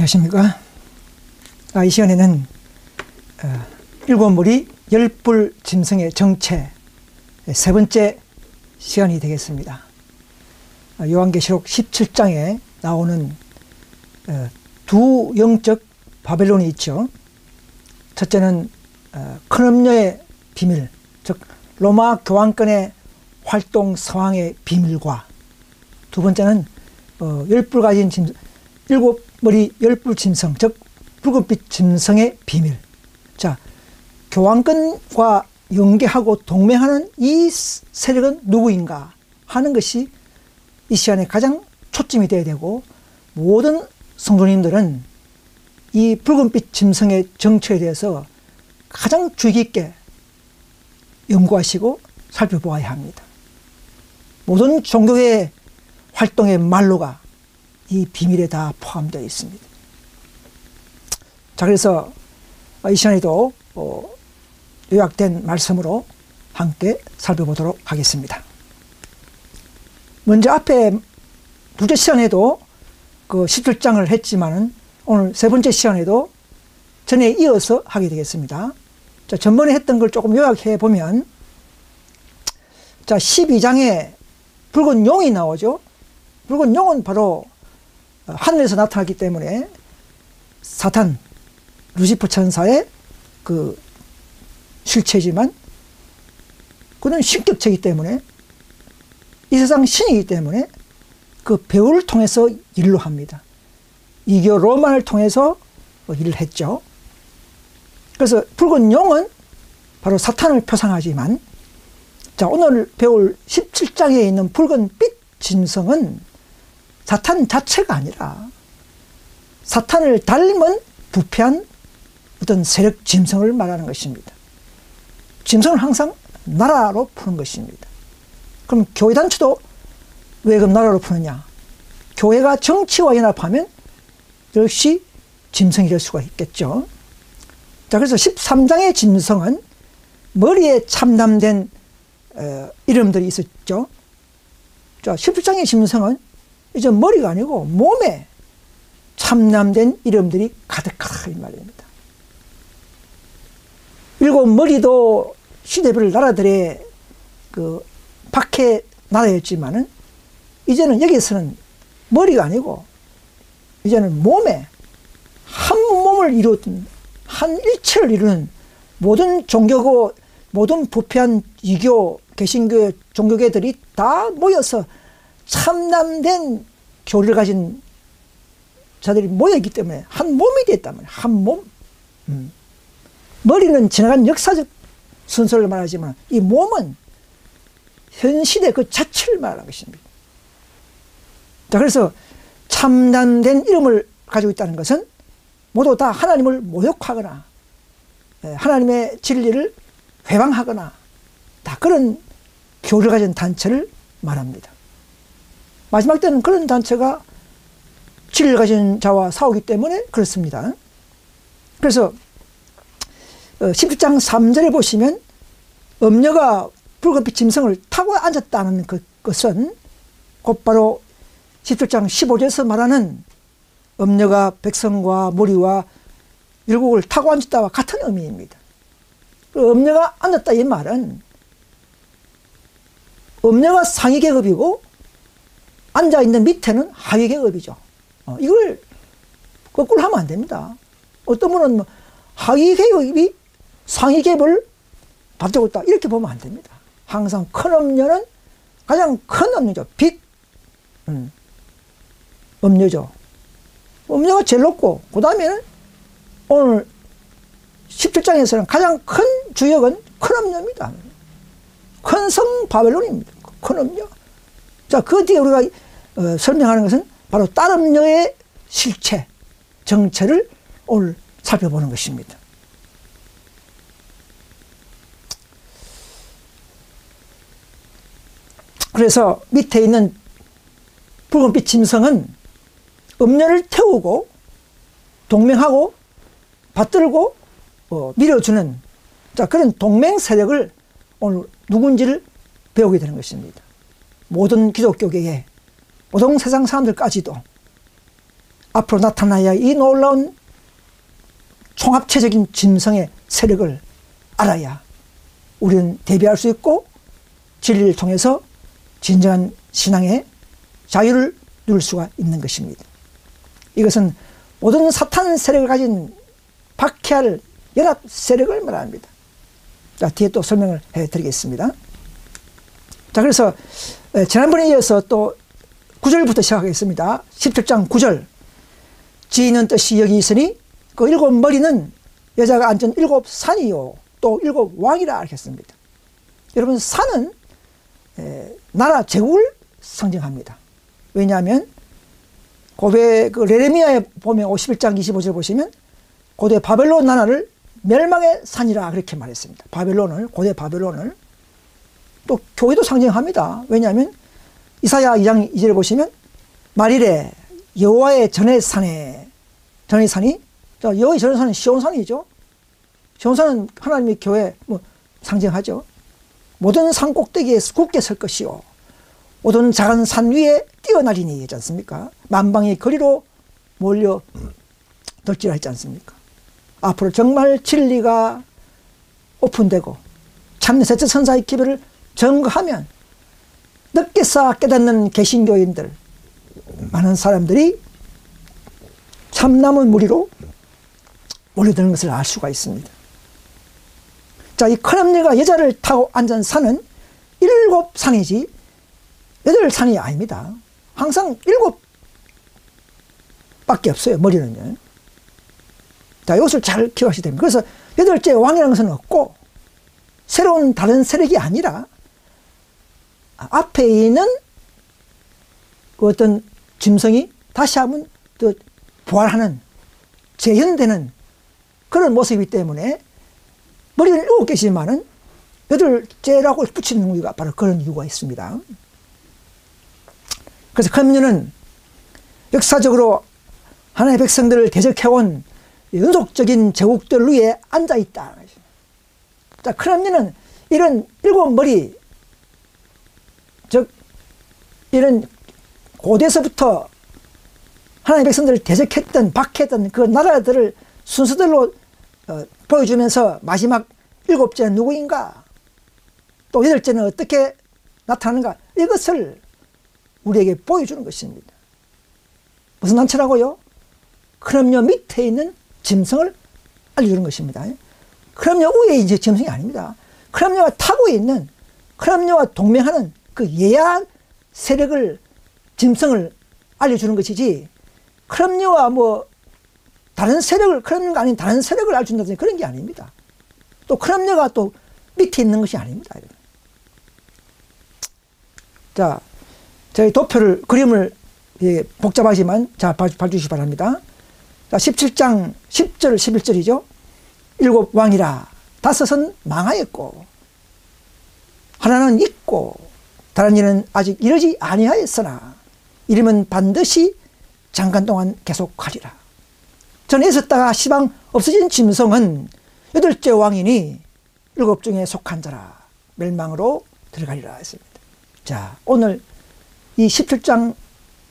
안녕하십니까. 이 시간에는 일곱 머리 열불 짐승의 정체 세 번째 시간이 되겠습니다. 요한계시록 17장에 나오는 두 영적 바벨론이 있죠. 첫째는 큰 음녀의 비밀, 즉 로마 교황권의 활동 서황의 비밀과 두 번째는 열불 가진 짐승, 일곱 머리 열불 짐승, 즉 붉은빛 짐승의 비밀. 자, 교황권과 연계하고 동맹하는 이 세력은 누구인가 하는 것이 이 시간에 가장 초점이 되어야 되고, 모든 성도님들은 이 붉은빛 짐승의 정체에 대해서 가장 주의 깊게 연구하시고 살펴보아야 합니다. 모든 종교의 활동의 말로가 이 비밀에 다 포함되어 있습니다. 자, 그래서 이 시간에도 요약된 말씀으로 함께 살펴보도록 하겠습니다. 먼저 앞에 둘째 시간에도 그 17장을 했지만은 오늘 세 번째 시간에도 전에 이어서 하게 되겠습니다. 자, 전번에 했던 걸 조금 요약해 보면, 자, 12장에 붉은 용이 나오죠. 붉은 용은 바로 하늘에서 나타났기 때문에 사탄, 루시퍼 천사의 그 실체지만, 그는 신격체이기 때문에, 이 세상 신이기 때문에 그 배우를 통해서 일로 합니다. 이교 로만을 통해서 일을 했죠. 그래서 붉은 용은 바로 사탄을 표상하지만, 자, 오늘 배울 17장에 있는 붉은 빛 짐승은 사탄 자체가 아니라 사탄을 닮은 부패한 어떤 세력 짐승을 말하는 것입니다. 짐승은 항상 나라로 푸는 것입니다. 그럼 교회단체도 왜 그럼 나라로 푸느냐? 교회가 정치와 연합하면 역시 짐승이 될 수가 있겠죠. 자, 그래서 13장의 짐승은 머리에 참남된 이름들이 있었죠. 자, 17장의 짐승은 이제 머리가 아니고 몸에 참남된 이름들이 가득하다 이 말입니다. 일곱 머리도 시대별 나라들의 그 박해 나라였지만은 이제는 여기서는 머리가 아니고 이제는 몸에 한 몸을 이루는, 한 일체를 이루는 모든 종교고 모든 부패한 이교, 개신교의 종교계들이 다 모여서 참남된 교리를 가진 자들이 모여있기 때문에 한 몸이 됐단 말이에요. 한 몸. 머리는 지나간 역사적 순서를 말하지만 이 몸은 현 시대 그 자체를 말하는 것입니다. 자, 그래서 참남된 이름을 가지고 있다는 것은 모두 다 하나님을 모욕하거나 하나님의 진리를 회방하거나 다 그런 교리를 가진 단체를 말합니다. 마지막 때는 그런 단체가 진리를 가진 자와 싸우기 때문에 그렇습니다. 그래서 17장 3절에 보시면 음녀가 붉은빛 짐승을 타고 앉았다는 것은 곧바로 17장 15절에서 말하는 음녀가 백성과 무리와 율곡을 타고 앉았다와 같은 의미입니다. 음녀가 앉았다 이 말은 음녀가 상위 계급이고 앉아있는 밑에는 하위 계급이죠. 이걸 거꾸로 하면 안 됩니다. 어떤 분은 하위 계급이 상위 계급을 받고 있다 이렇게 보면 안 됩니다. 항상 큰 음녀는 가장 큰 음녀죠. 빛 음녀죠. 음녀가 제일 높고 그 다음에는 오늘 17장에서는 가장 큰 주역은 큰 음녀입니다. 큰 성 바벨론입니다. 큰 음녀. 자, 그 뒤에 우리가 설명하는 것은 바로 다른 음녀의 실체, 정체를 오늘 살펴보는 것입니다. 그래서 밑에 있는 붉은빛 짐승은 음녀를 태우고 동맹하고 받들고 밀어주는, 자, 그런 동맹 세력을 오늘 누군지를 배우게 되는 것입니다. 모든 기독교계에 모든 세상 사람들까지도 앞으로 나타나야 이 놀라운 총합체적인 짐승의 세력을 알아야 우리는 대비할 수 있고 진리를 통해서 진정한 신앙의 자유를 누릴 수가 있는 것입니다. 이것은 모든 사탄 세력을 가진 박해할 연합 세력을 말합니다. 자, 뒤에 또 설명을 해드리겠습니다. 자, 그래서 지난번에 이어서 또 9절부터 시작하겠습니다. 17장 9절. 지있는 뜻이 여기 있으니 그 일곱 머리는 여자가 앉은 일곱 산이요 또 일곱 왕이라 하겠습니다. 여러분, 산은 나라 제국을 상징합니다. 왜냐하면 고대 그 레레미야에 보면 51장 25절 보시면 고대 바벨론 나라를 멸망의 산이라 그렇게 말했습니다. 바벨론을, 고대 바벨론을. 또 교회도 상징합니다. 왜냐하면 이사야 2장 2절에 보시면 말이래 여호와의 전의 산에, 전의 산이, 여호와의 전의 산은 시온산이죠. 시온산은 하나님의 교회 상징하죠. 모든 산 꼭대기에 굳게 설 것이요 모든 작은 산 위에 뛰어나리니 했지 않습니까? 만방의 거리로 몰려 덜지라 했지 않습니까? 앞으로 정말 진리가 오픈되고 참된 셋째 선사의 기별을 증거하면 늦게 쌓아 깨닫는 개신교인들, 많은 사람들이 참나무 무리로 몰려드는 것을 알 수가 있습니다. 자, 이 큰 엄니가 여자를 타고 앉은 산은 일곱 산이지 여덟 산이 아닙니다. 항상 일곱 밖에 없어요, 머리는요. 자, 이것을 잘 기억하셔야 됩니다. 그래서 여덟째 왕이라는 것은 없고 새로운 다른 세력이 아니라 앞에 있는 그 어떤 짐승이 다시 한번 또 부활하는, 재현되는 그런 모습이기 때문에 머리는 일곱 개지만은 여덟째라고 붙이는 이유가 바로 그런 이유가 있습니다. 그래서 컴뮌은 역사적으로 하나님의 백성들을 대적해온 연속적인 제국들 위에 앉아있다. 자, 컴뮌은 이런 일곱 머리, 즉 이런 고대에서부터 하나님의 백성들을 대적했던, 박해했던 그 나라들을 순서대로 보여주면서 마지막 일곱째는 누구인가, 또 여덟째는 어떻게 나타나는가, 이것을 우리에게 보여주는 것입니다. 무슨 단체라고요? 크럼녀 밑에 있는 짐승을 알려주는 것입니다. 크럼녀 위에 이제 짐승이 아닙니다. 크럼녀가 타고 있는, 크럼녀와 동맹하는 그 예야 세력을, 짐승을 알려주는 것이지, 크럼녀와 다른 세력을, 크럼녀가 아닌 다른 세력을 알려준다든지 그런 게 아닙니다. 또 크럼녀가 또 밑에 있는 것이 아닙니다. 자, 저희 도표를, 그림을, 복잡하지만 자, 봐주시기 바랍니다. 자, 17장 10절 11절이죠. 일곱 왕이라 다섯은 망하였고 하나는 있고 다른 이는 아직 이르지 아니하였으나 이름은 반드시 잠깐 동안 계속하리라. 전에 있었다가 시방 없어진 짐승은 여덟째 왕이니 일곱 중에 속한 자라 멸망으로 들어가리라 했습니다. 자, 오늘 이 17장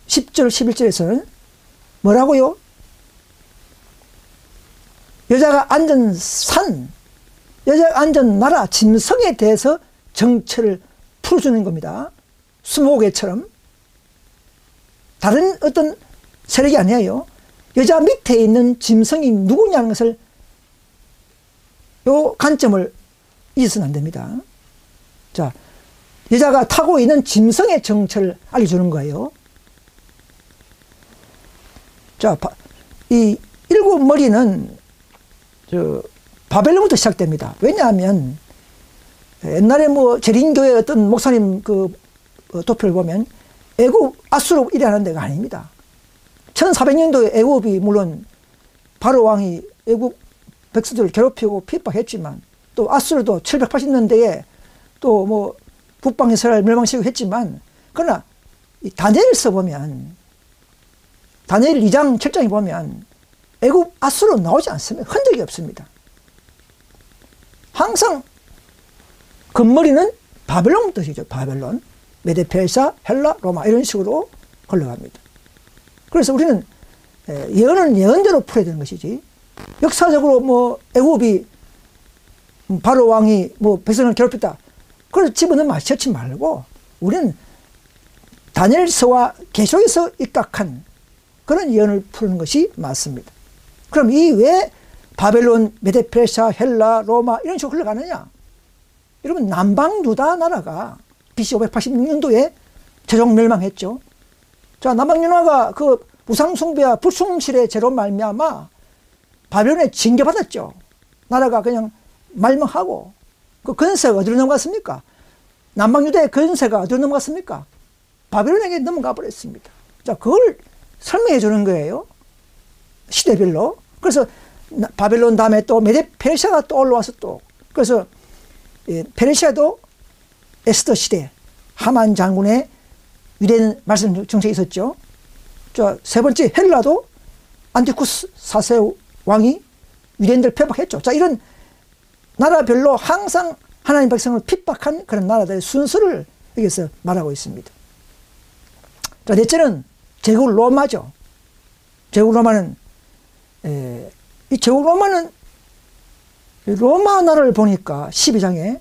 10절 11절에서는 뭐라고요? 여자가 앉은 산, 여자가 앉은 나라, 짐승에 대해서 정체를 풀어주는 겁니다. 스무고개처럼. 다른 어떤 세력이 아니에요. 여자 밑에 있는 짐승이 누구냐는 것을, 요 관점을 잊어서는 안 됩니다. 자, 여자가 타고 있는 짐승의 정체를 알려주는 거예요. 자, 이 일곱 머리는 바벨론부터 시작됩니다. 왜냐하면 옛날에 재림교회 어떤 목사님 그 도표를 보면 애굽 아수르 이래하는 데가 아닙니다. 1400년도에 애굽이 물론 바로 왕이 애굽 백성들을 괴롭히고 핍박했지만, 또 아수르도 780년대에 또 북방 이스라엘 멸망시키고 했지만, 그러나 이 다니엘서 보면, 다니엘 2장 7장에 보면 애굽 아수르 나오지 않습니다. 흔적이 없습니다. 항상 근머리는 바벨론부터 시죠. 바벨론, 메데 페르시아, 헬라, 로마 이런 식으로 흘러갑니다. 그래서 우리는 예언은 예언대로 풀어야 되는 것이지. 역사적으로 뭐 애굽이 바로 왕이 뭐 백성을 괴롭혔다. 그걸 집어넣으면 마시지 말고 우리는 다니엘서와 계속해서 입각한 그런 예언을 푸는 것이 맞습니다. 그럼 이 왜 바벨론, 메데 페르시아, 헬라, 로마 이런 식으로 흘러가느냐? 여러분 남방 유다 나라가 BC 586년도에 최종 멸망했죠. 자, 남방 유다가 그 우상 숭배와 불순실의 죄로 말미암아 바벨론에 징계받았죠. 나라가 그냥 말망하고 그 건세가 어디로 넘어갔습니까? 남방 유다의 건세가 어디로 넘어갔습니까? 바벨론에게 넘어가 버렸습니다. 자, 그걸 설명해 주는 거예요. 시대별로. 그래서 바벨론 다음에 또 메데 페르시아가 또 올라와서 또 그래서 페르시아도 에스더 시대 하만 장군의 위대한 말씀 정책이 있었죠. 자, 세 번째 헬라도 안티쿠스 4세 왕이 유대인들 핍박했죠. 자, 이런 나라별로 항상 하나님 백성을 핍박한 그런 나라들의 순서를 여기서 말하고 있습니다. 자, 넷째는 제국 로마죠. 제국 로마는 이 제국 로마는 로마 나라를 보니까 12장에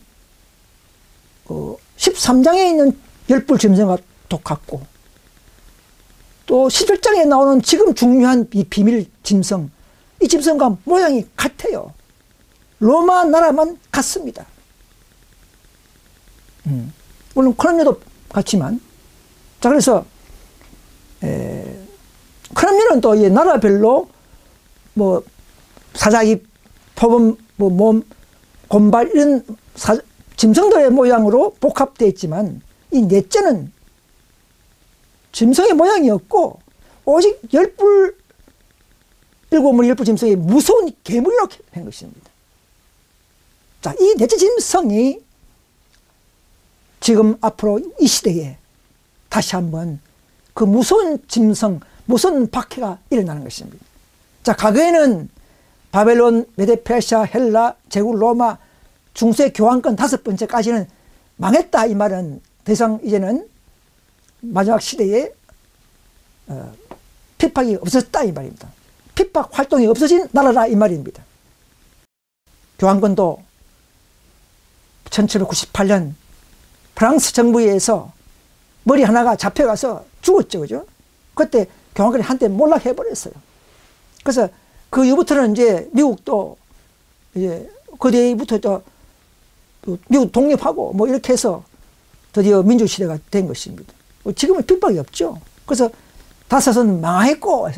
13장에 있는 열불 짐승과 똑같고 또 17장에 나오는 지금 중요한 이 비밀 짐승, 이 짐승과 모양이 같아요. 로마 나라만 같습니다. 물론 크롬류도 같지만. 자, 그래서 크롬류는 또 이 나라별로 뭐 사자기, 표범, 뭐 몸, 곰발 이런 짐승들의 모양으로 복합되어 있지만 이 넷째는 짐승의 모양이 없고 오직 일곱물 열불 짐승의 무서운 괴물이라고 한 것입니다. 자, 이 넷째 짐승이 지금 앞으로 이 시대에 다시 한번 그 무서운 짐승, 무서운 박해가 일어나는 것입니다. 자, 과거에는 바벨론, 메데 페르시아, 헬라, 제국 로마, 중세 교황권 5번째까지는 망했다 이 말은 더 이상 이제는 마지막 시대에 핍박이 없었다 이 말입니다. 핍박 활동이 없어진 나라라 이 말입니다. 교황권도 1798년 프랑스 정부에 의해서 머리 하나가 잡혀가서 죽었죠. 그죠? 그때 교황권이 한때 몰락해버렸어요. 그래서 그 이후부터는 이제 미국도 이제 그 뒤부터 또 미국 독립하고 뭐 이렇게 해서 드디어 민주시대가 된 것입니다. 지금은 핍박이 없죠. 그래서 5은 망했고,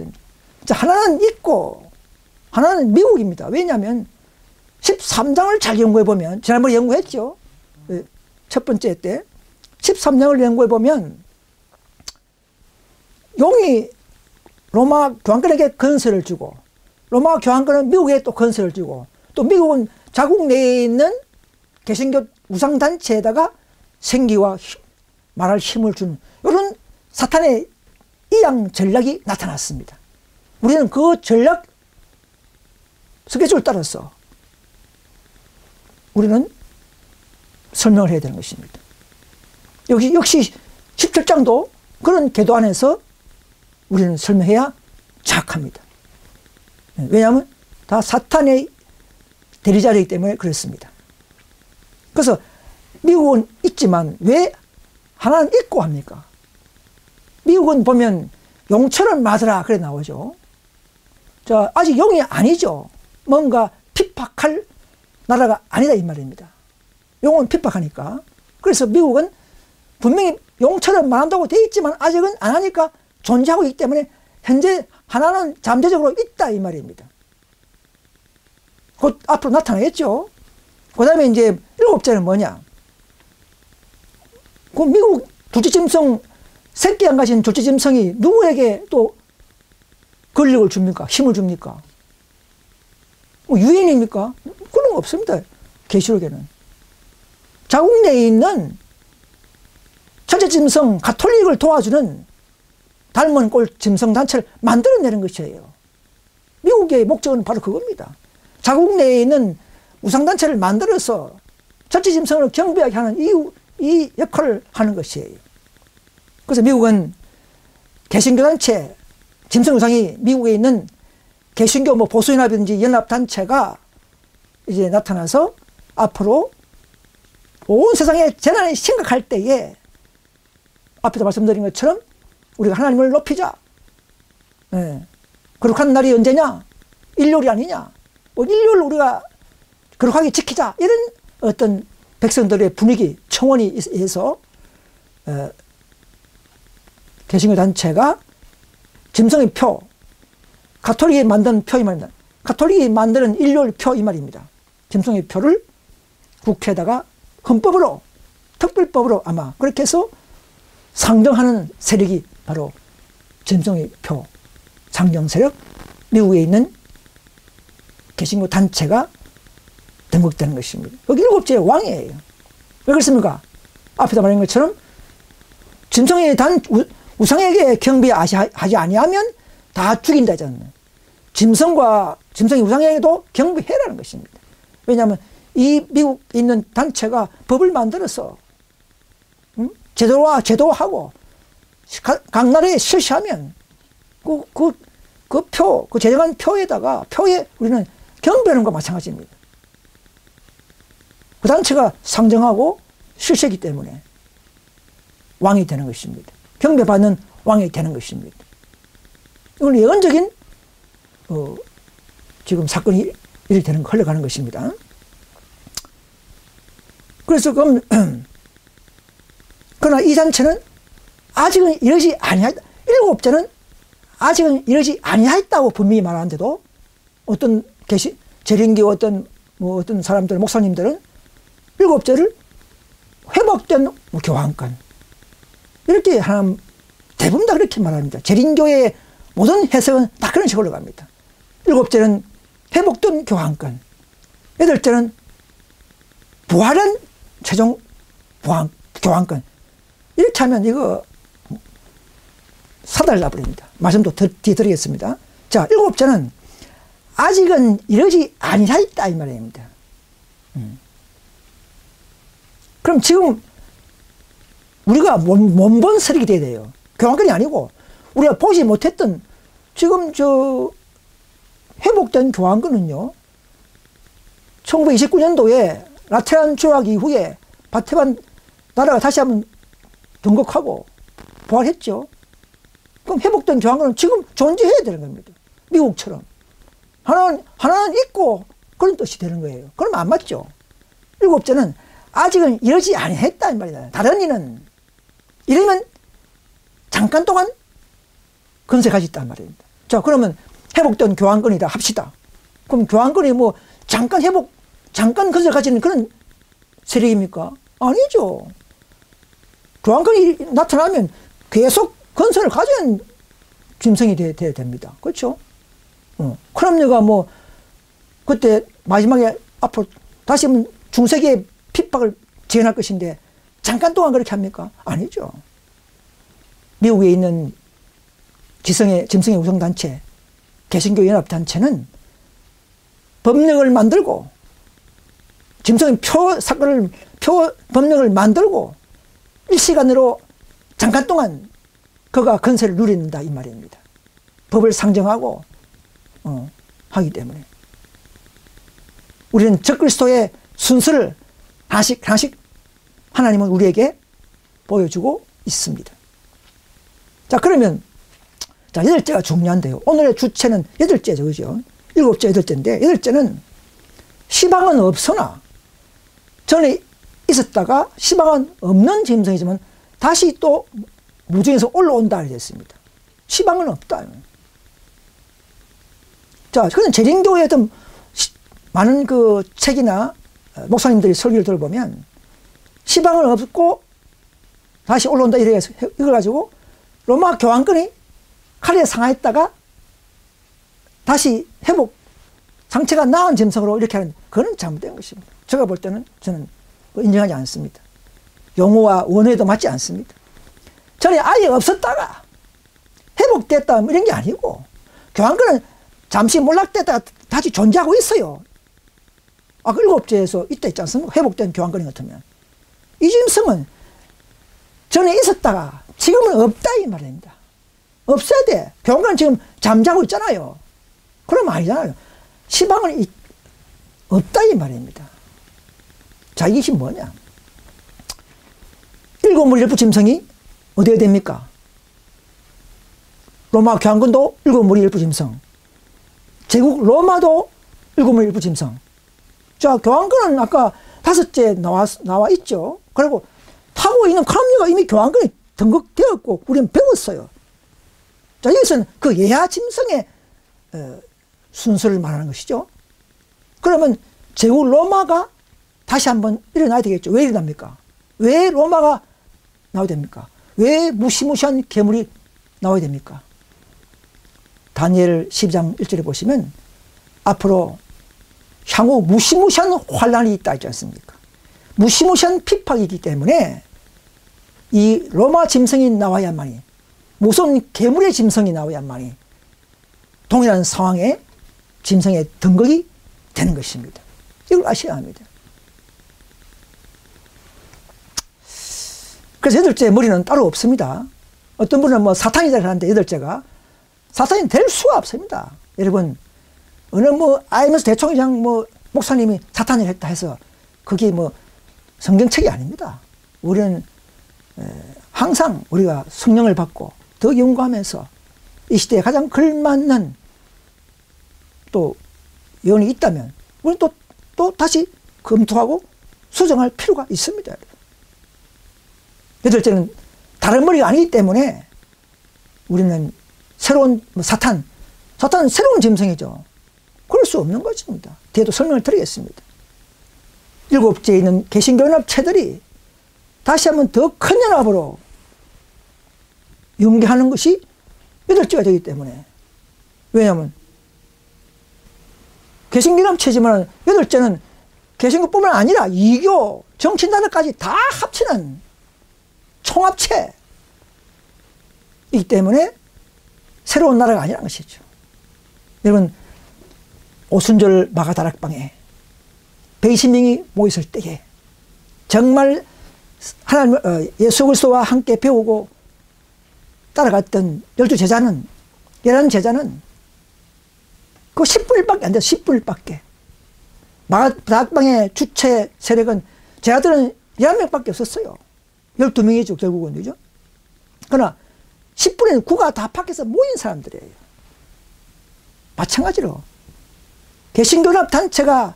하나는 있고, 하나는 미국입니다. 왜냐하면 13장을 잘 연구해보면, 지난번에 연구했죠. 첫 번째 때. 13장을 연구해보면, 용이 로마 교황권에게 건설을 주고, 로마 교황권은 미국에 또 건설을 주고, 또 미국은 자국 내에 있는 개신교 우상단체에다가 생기와 말할 힘을 주는 이런 사탄의 이양 전략이 나타났습니다. 우리는 그 전략 스케줄을 따라서 우리는 설명을 해야 되는 것입니다. 역시 17장도 그런 궤도 안에서 우리는 설명해야 정확합니다. 왜냐하면 다 사탄의 대리자이기 때문에 그렇습니다. 그래서 미국은 있지만 왜 하나는 있고 합니까? 미국은 보면 용처럼 맞으라 그래 나오죠. 자, 아직 용이 아니죠. 뭔가 핍박할 나라가 아니다 이 말입니다. 용은 핍박하니까. 그래서 미국은 분명히 용처럼 말한다고 돼 있지만 아직은 안 하니까 존재하고 있기 때문에 현재 하나는 잠재적으로 있다 이 말입니다. 곧 앞으로 나타나겠죠. 그 다음에 이제 7째는 뭐냐? 그 미국 둘째 짐승, 새끼 안 가진 둘째 짐승이 누구에게 또 권력을 줍니까? 힘을 줍니까? 뭐 유엔입니까? 그런 거 없습니다. 계시록에는. 자국 내에 있는 첫째 짐승, 가톨릭을 도와주는 닮은 꼴 짐승 단체를 만들어내는 것이에요. 미국의 목적은 바로 그겁니다. 자국 내에 있는 우상단체를 만들어서 첫째 짐승을 경배하게 하는 이 역할을 하는 것이에요. 그래서 미국은 개신교단체, 짐승 우상이 미국에 있는 개신교 뭐 보수연합이든지 연합단체가 이제 나타나서 앞으로 온 세상에 재난이 심각할 때에 앞에서 말씀드린 것처럼 우리가 하나님을 높이자. 예. 거룩한 날이 언제냐? 일요일이 아니냐? 일요일 우리가 거룩하게 지키자. 이런 어떤 백성들의 분위기, 청원이 있어서 개신교 단체가 짐승의 표, 가톨릭이 만든 표 이 말입니다. 가톨릭이 만드는 일요일 표 이 말입니다. 짐승의 표를 국회에다가 헌법으로, 특별법으로 아마 그렇게 해서 상정하는 세력이 바로 짐승의 표 상정 세력, 미국에 있는 개신교 단체가 등극되는 것입니다. 여기 7째 왕이에요. 왜 그렇습니까? 앞에서 말한 것처럼 짐승의 우상에게 경배하지 아니하면 다 죽인다 했잖아요. 짐승의 우상에게도 경배해라는 것입니다. 왜냐하면 이 미국에 있는 단체가 법을 만들어서 제도하고 각 나라에 실시하면 그 제정한 표에 우리는 경배하는 것과 마찬가지입니다. 그 단체가 상정하고 실시하기 때문에 왕이 되는 것입니다. 경배받는 왕이 되는 것입니다. 이건 예언적인 지금 사건이 흘러가는 것입니다. 그래서 그러나 이 단체는 아직은 이러지 아니하였다. 7자는 아직은 이러지 아니하였다고 분명히 말하는데도 어떤 재림교 어떤 사람들, 목사님들은 7자를 회복된 교황권 이렇게 하는 대부분 다 그렇게 말합니다. 재림교의 모든 해석은 다 그런 식으로 갑니다. 7자는 회복된 교황권, 8자는 부활한 최종 교황권. 이렇게 하면 이거 사달을 놔버립니다. 말씀도 뒤에 드리겠습니다. 자, 7자는 아직은 이러지 아니하였다 이 말입니다. 그럼 지금 우리가 못 본 세력이 돼야 돼요. 교황권이 아니고 우리가 보지 못했던 지금 회복된 교황권은요. 1929년도에 라테란 조약 이후에 바티칸 나라가 다시 한번 등극하고 부활했죠. 그럼 회복된 교황권은 지금 존재해야 되는 겁니다. 미국처럼. 하나는 있고 그런 뜻이 되는 거예요. 그러면 안 맞죠. 7자는 아직은 이러지 아니했다 이 말이다. 다른 이는 이러면 잠깐 동안 근세 가지 있단 말입니다. 자, 그러면 회복된 교황권이다 합시다. 그럼 교황권이 뭐 잠깐 근세 가지는 그런 세력입니까? 아니죠. 교황권이 나타나면 계속 근세를 가진 짐승이 돼야 됩니다. 그렇죠? 그럼요가 뭐 그때 마지막에 앞으로 다시 한번 중세기의 핍박을 지원할 것인데 잠깐 동안 그렇게 합니까? 아니죠. 미국에 있는 짐승의 우상단체 개신교 연합단체는 법령을 만들고 짐승의 법령을 만들고 일시간으로 잠깐 동안 그가 근세를 누린다 이 말입니다. 법을 상정하고 하기 때문에 우리는 적그리스도의 순서를 하나씩 하나님은 우리에게 보여주고 있습니다. 자, 그러면 8자가 중요한데요. 오늘의 주체는 8자죠. 그죠? 7자, 8자인데 8자는 시방은 없으나 전에 있었다가 시방은 없는 짐승이지만 다시 또 무중에서 올라온다 이랬습니다. 시방은 없다. 자, 그는 재림교의 좀 많은 그 책이나 목사님들이 설교를 들어보면 시방은 없고 다시 올라온다 이래가지고 로마 교황권이 칼에 상하였다가 다시 회복 상처가 나은 짐승으로 이렇게 하는 그건 잘못된 것입니다. 제가 볼 때는 저는 인정하지 않습니다. 용어와 원어에도 맞지 않습니다. 전에 아예 없었다가 회복됐다 이런 게 아니고 교황권은 잠시 몰락됐다가 다시 존재하고 있어요. 그 7자에서 이때 있지 않습니까? 회복된 교황권이 같으면 이 짐승은 전에 있었다가 지금은 없다 이 말입니다. 없어야 돼. 교황과는 지금 잠자고 있잖아요. 그럼 아니잖아요. 시방은 없다 이 말입니다. 자, 이것이 뭐냐? 일곱 무리 일부 짐승이 어디에 됩니까? 로마 교황권도 일곱 무리 일부 짐승, 제국 로마도 일곱 무리 일부 짐승. 자, 교황권은 아까 다섯째 나와 있죠. 그리고 타고 있는 카람류가 이미 교황권에 등극되었고 우리는 배웠어요. 자, 여기서는 그 예하 짐승의 순서를 말하는 것이죠. 그러면 제국 로마가 다시 한번 일어나야 되겠죠. 왜 일어납니까? 왜 로마가 나와야 됩니까? 왜 무시무시한 괴물이 나와야 됩니까? 다니엘 12장 1절에 보시면 앞으로 향후 무시무시한 환란이 있다 있지 않습니까? 무시무시한 핍박이기 때문에 이 로마 짐승이 나와야만이, 무서운 괴물의 짐승이 나와야만이 동일한 상황에 짐승의 등극이 되는 것입니다. 이걸 아셔야 합니다. 그래서 여덟째 머리는 따로 없습니다. 어떤 분은 뭐 사탄이다 하는데 여덟째가 사탄이 될 수가 없습니다. 여러분, 어느 뭐 아이면서 대총장 뭐 목사님이 사탄을 했다 해서 그게 뭐 성경책이 아닙니다. 우리는 항상 우리가 성령을 받고 더 연구하면서 이 시대에 가장 걸맞는 또 예언이 있다면 우리는 또 다시 검토하고 수정할 필요가 있습니다. 여덟째는 다른 머리가 아니기 때문에 우리는 새로운 사탄은 새로운 짐승이죠. 그럴 수 없는 것입니다. 뒤에도 설명을 드리겠습니다. 일곱째에 있는 개신교 연합체들이 다시 한번 더 큰 연합으로 연계하는 것이 여덟째가 되기 때문에, 왜냐하면 개신교 연합체지만 여덟째는 개신교뿐만 아니라 이교, 정치나라까지 다 합치는 총합체이기 때문에 새로운 나라가 아니라는 것이죠. 여러분, 오순절 마가다락방에 120명이 모였을 때에 정말 하나님 예수 그리스도와 함께 배우고 따라갔던 12제자는, 11제자는 그 10분의 1밖에 안 돼요. 10분의 1밖에. 마가다락방의 주체 세력은 제자들은 11명밖에 없었어요. 12명이죠 결국은. 그죠? 그러나 10분의 9가 다 밖에서 모인 사람들이에요. 마찬가지로 개신교연합단체가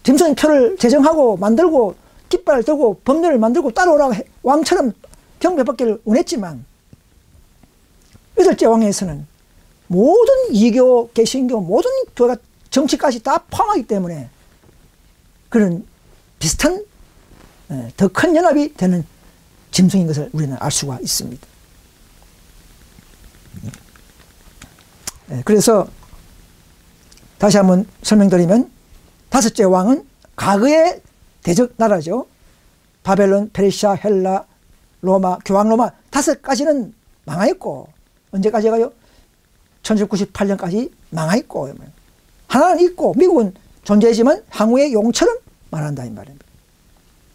짐승표를 제정하고 만들고 깃발을 들고 법률을 만들고 따라오라고 왕처럼 경배받기를 원했지만 여덟째 왕에서는 모든 이교, 개신교, 모든 교회가 정치까지 다 포함하기 때문에 그런 비슷한 더 큰 연합이 되는 짐승인 것을 우리는 알 수가 있습니다. 그래서 다시 한번 설명드리면 다섯째 왕은 과거의 대적 나라죠. 바벨론, 페르시아, 헬라, 로마, 교황 로마 5가지는 망하였고, 언제까지 가요? 1798년까지 망하였고, 하나는 있고 미국은 존재하지만 항우의 용처럼 말한다 이 말입니다.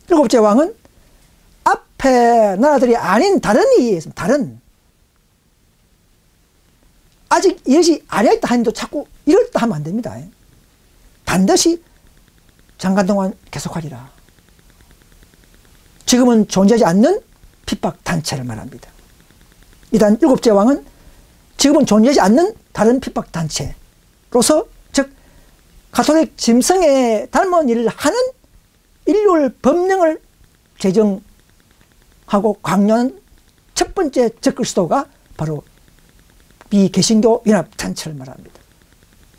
일곱째 왕은 앞에 나라들이 아닌 다른 이에 다른, 아직 이것이 아니었다 하는데 자꾸 이렇다 하면 안 됩니다. 반드시 장관 동안 계속하리라. 지금은 존재하지 않는 핍박 단체를 말합니다. 일단 일곱째 왕은 지금은 존재하지 않는 다른 핍박 단체로서, 즉 가톨릭 짐승에 닮은 일을 하는 인류를 법령을 제정하고 강요하는 첫 번째 적그리스도가 바로 이 개신교 연합단체를 말합니다.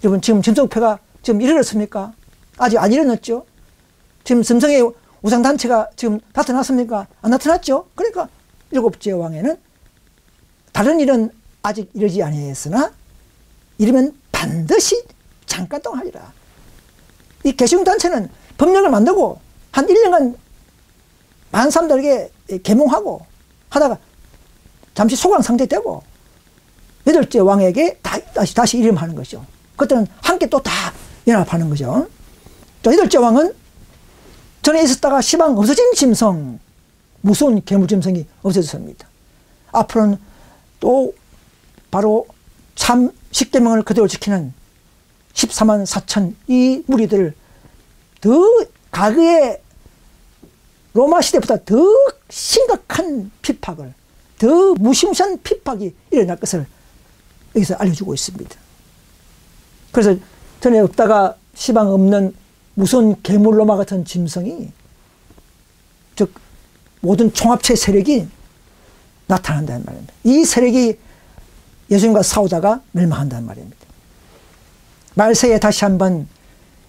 여러분, 지금 짐승표가 지금 일어났습니까? 아직 안 일어났죠? 지금 짐승의 우상단체가 지금 나타났습니까? 안 나타났죠? 그러니까 일곱째 왕에는 다른 일은 아직 이르지 아니하였으나 이르면 반드시 잠깐 동안 하리라. 이 개신교단체는 법령을 만들고 한 1년간 많은 사람들에게 계몽하고 하다가 잠시 소강 상태되고 여덟째 왕에게 다시 이름하는 거죠. 그때는 함께 또 다 연합하는 거죠. 또 여덟째 왕은 전에 있었다가 시방 없어진 짐승, 무서운 괴물 짐승이 없어졌습니다. 앞으로는 또 바로 참 십계명을 그대로 지키는 14만 4천 이 무리들을 더 과거의 로마 시대보다 더 심각한 핍박을, 더 무시무시한 핍박이 일어날 것을 여기서 알려주고 있습니다. 그래서 전에 없다가 시방 없는 무서운 괴물로마 같은 짐승이, 즉 모든 총합체 세력이 나타난다는 말입니다. 이 세력이 예수님과 싸우다가 멸망한다는 말입니다. 말세에 다시 한번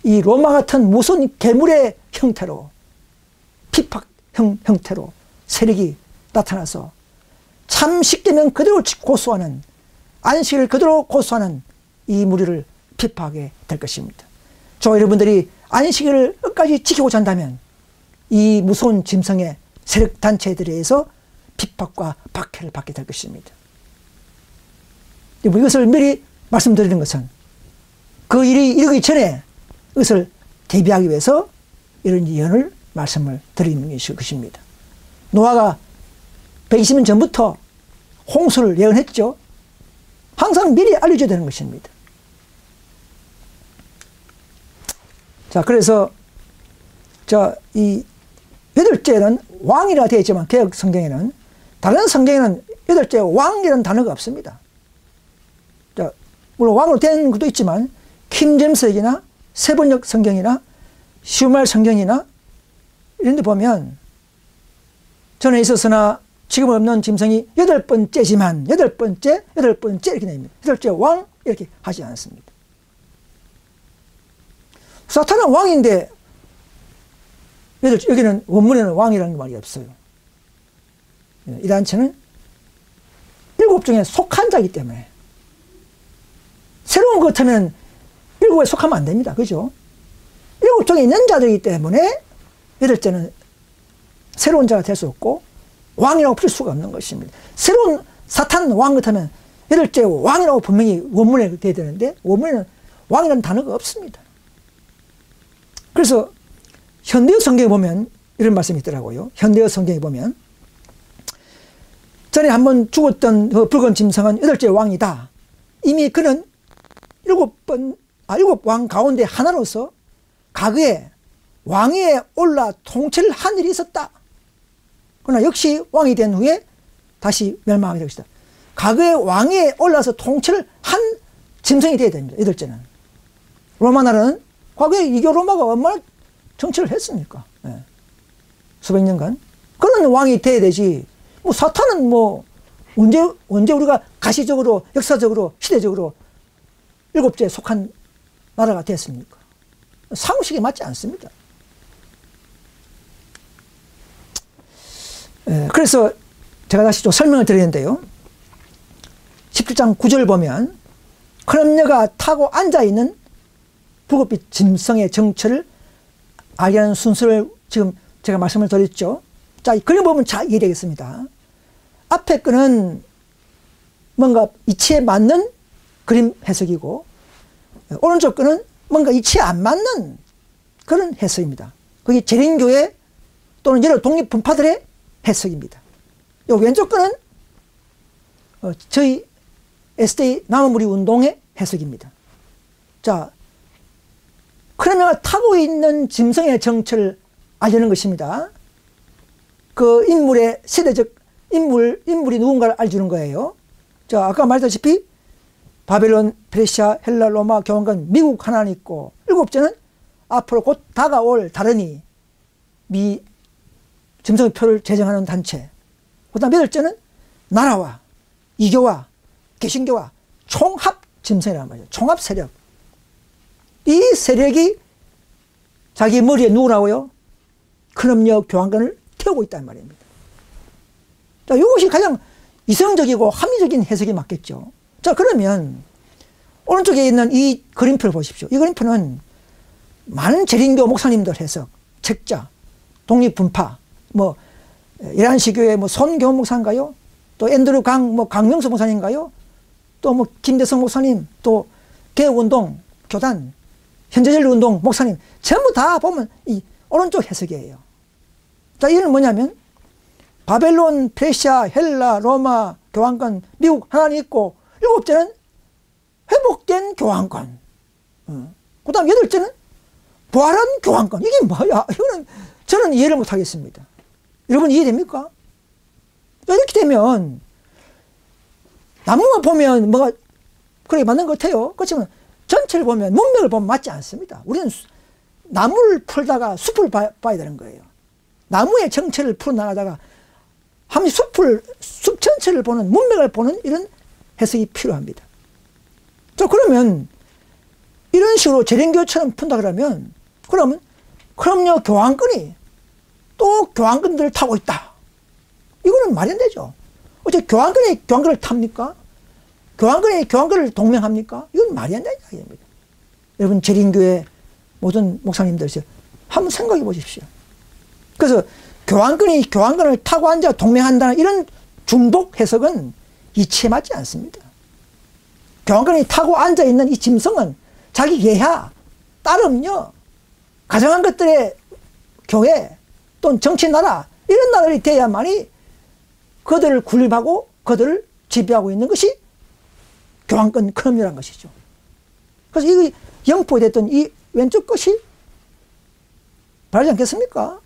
이 로마 같은 무서운 괴물의 형태로, 핍박 형태로 세력이 나타나서 참 십계명 그대로 고수하는, 안식을 그대로 고수하는 이 무리를 핍박하게 될 것입니다. 저 여러분들이 안식일을 끝까지 지키고자 한다면 이 무서운 짐승의 세력 단체들에 의해서 핍박과 박해를 받게 될 것입니다. 이것을 미리 말씀드리는 것은 그 일이 이르기 전에 이것을 대비하기 위해서 이런 예언을 말씀을 드리는 것입니다. 노아가 120년 전부터 홍수를 예언했죠. 항상 미리 알려줘야 되는 것입니다. 자, 그래서 이 8째는 왕이라 되어 있지만 개역 성경에는, 다른 성경에는 8째 왕이라는 단어가 없습니다. 자, 물론 왕으로 된 것도 있지만 킹제임스역이나 세번역 성경이나 시우말 성경이나 이런 데 보면 전에 있었으나 지금은 없는 짐승이 8번째지만 8번째 이렇게 됩니다. 8째 왕 이렇게 하지 않습니다. 사탄은 왕인데 여기는 원문에는 왕이라는 말이 없어요. 이 단체는 7종에 속한 자이기 때문에, 새로운 것 같으면 7에 속하면 안 됩니다. 그죠? 7종에 있는 자들이기 때문에 8째는 새로운 자가 될 수 없고 왕이라고 부를 수가 없는 것입니다. 새로운 사탄 왕 같으면 8째 왕이라고 분명히 원문에 돼야 되는데 원문에는 왕이라는 단어가 없습니다. 그래서 현대어 성경에 보면 이런 말씀이 있더라고요. 현대어 성경에 보면 전에 한번 죽었던 그 붉은 짐승은 8째 왕이다. 이미 그는 7왕 가운데 하나로서 과거에 왕위에 올라 통치를 한 일이 있었다. 그러나 역시 왕이 된 후에 다시 멸망하게 될 것이다. 과거에 왕위에 올라서 통치를 한 짐승이 되어야 됩니다. 8째는. 로마 나라는 과거에 이교 로마가 얼마나 정치를 했습니까? 네. 수백 년간. 그런 왕이 돼야 되지. 뭐 사탄은 뭐 언제 우리가 가시적으로, 역사적으로, 시대적으로 7째 속한 나라가 됐습니까? 상식에 맞지 않습니다. 그래서 제가 다시 좀 설명을 드리는데요. 17장 9절 보면 큰엄녀가 타고 앉아있는 붉은빛 짐승의 정체를 알게 하는 순서를 지금 제가 말씀을 드렸죠. 자, 이 그림 보면 잘 이해되겠습니다. 앞에 거는 뭔가 이치에 맞는 그림 해석이고 오른쪽 거는 뭔가 이치에 안 맞는 그런 해석입니다. 그게 재림교회 또는 여러 독립분파들의 해석입니다. 요 왼쪽 거는 저희 SD 남은무리 운동의 해석입니다. 자, 크레명을 타고 있는 짐승의 정체를 알려는 것입니다. 그 인물의 세대적 인물이 누군가를 알려주는 거예요. 자, 아까 말했다시피 바벨론, 페르시아, 헬라, 로마, 교환권, 미국 하나 있고 7째는 앞으로 곧 다가올 다른이 미 짐승표를 제정하는 단체. 그 다음 8째는 나라와 이교와 개신교와 총합 짐승이라는 말이죠. 총합 세력. 이 세력이 자기 머리에 누구라고요? 큰엄녀 교환권을 태우고 있다는 말입니다. 자, 이것이 가장 이성적이고 합리적인 해석이 맞겠죠. 자, 그러면 오른쪽에 있는 이 그림표를 보십시오. 이 그림표는 많은 재림교 목사님들 해석, 책자, 독립분파, 뭐 이란시교의 뭐 손교훈 목사인가요? 또 앤드류 강명수 목사님인가요? 또 뭐 김대성 목사님, 또 개혁운동 교단, 현대전류운동 목사님 전부 다 보면 이 오른쪽 해석이에요. 자, 이는 뭐냐면 바벨론, 페르시아, 헬라, 로마, 교환권, 미국 하나 있고 일곱째는 회복된 교환권. 그 다음 여덟째는 부활한 교환권. 이게 뭐야? 이거는 저는 이해를 못 하겠습니다. 여러분 이해됩니까? 이렇게 되면 나무만 보면 뭐가 그래 맞는 것 같아요. 그렇지만 전체를 보면 문맥을 보면 맞지 않습니다. 우리는 나무를 풀다가 숲을 봐야 되는 거예요. 나무의 정체를 풀어나가다가 한 숲 전체를 보는 문맥을 보는 이런 해석이 필요합니다. 자, 그러면 이런 식으로 재림교처럼 푼다 그러면 그럼요 교환권이 또 교환권들을 타고 있다. 이거는 말이 안 되죠. 어째 교환권이 교환권을 탑니까? 교환권이 교환권을 동맹합니까? 이건 말이 안 되는 이야기입니다. 여러분 재림교회 모든 목사님들 한번 생각해 보십시오. 그래서 교환권이 교환권을 타고 앉아 동맹한다는 이런 중복 해석은 이치에 맞지 않습니다. 교환권이 타고 앉아있는 이 짐승은 자기 예하, 따름요, 가정한 것들의 교회 또는 정치 나라 이런 나라들이 돼야만이 그들을 군립하고 그들을 지배하고 있는 것이 교환권 클럽이라는 것이죠. 그래서 이 영포에 됐던 이 왼쪽 것이 바라지 않겠습니까?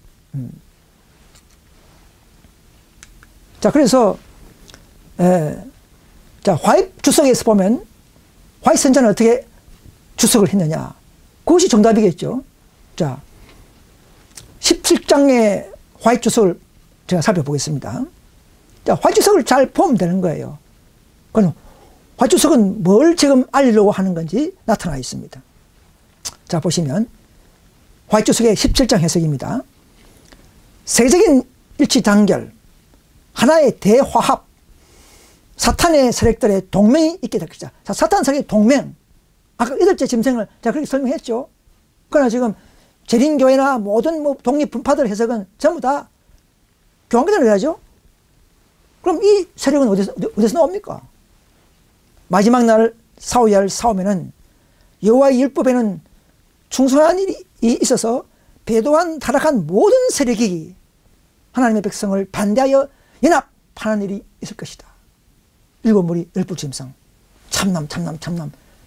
자, 그래서 자, 화입 주석에서 보면 화입 선자는 어떻게 주석을 했느냐. 그것이 정답이겠죠. 자, 17장의 화입 주석을 제가 살펴보겠습니다. 자, 화입 주석을 잘 보면 되는 거예요. 그럼 화입 주석은 뭘 지금 알리려고 하는 건지 나타나 있습니다. 자, 보시면 화입 주석의 17장 해석입니다. 세계적인 일치 단결, 하나의 대화합, 사탄의 세력들의 동맹이 있게 될 것이다. 자, 사탄 세력의 동맹. 아까 여덟째 짐승을 제가 그렇게 설명했죠. 그러나 지금 재림교회나 모든 독립분파들 해석은 전부 다 교환권을 해야죠. 그럼 이 세력은 어디서 나옵니까? 마지막 날 싸워야 할 싸움에는 여호와의 율법에는 충성한 일이 있어서 배도한 타락한 모든 세력이 하나님의 백성을 반대하여 연합하는 일이 있을 것이다. 일곱 무리 열불 짐승, 참남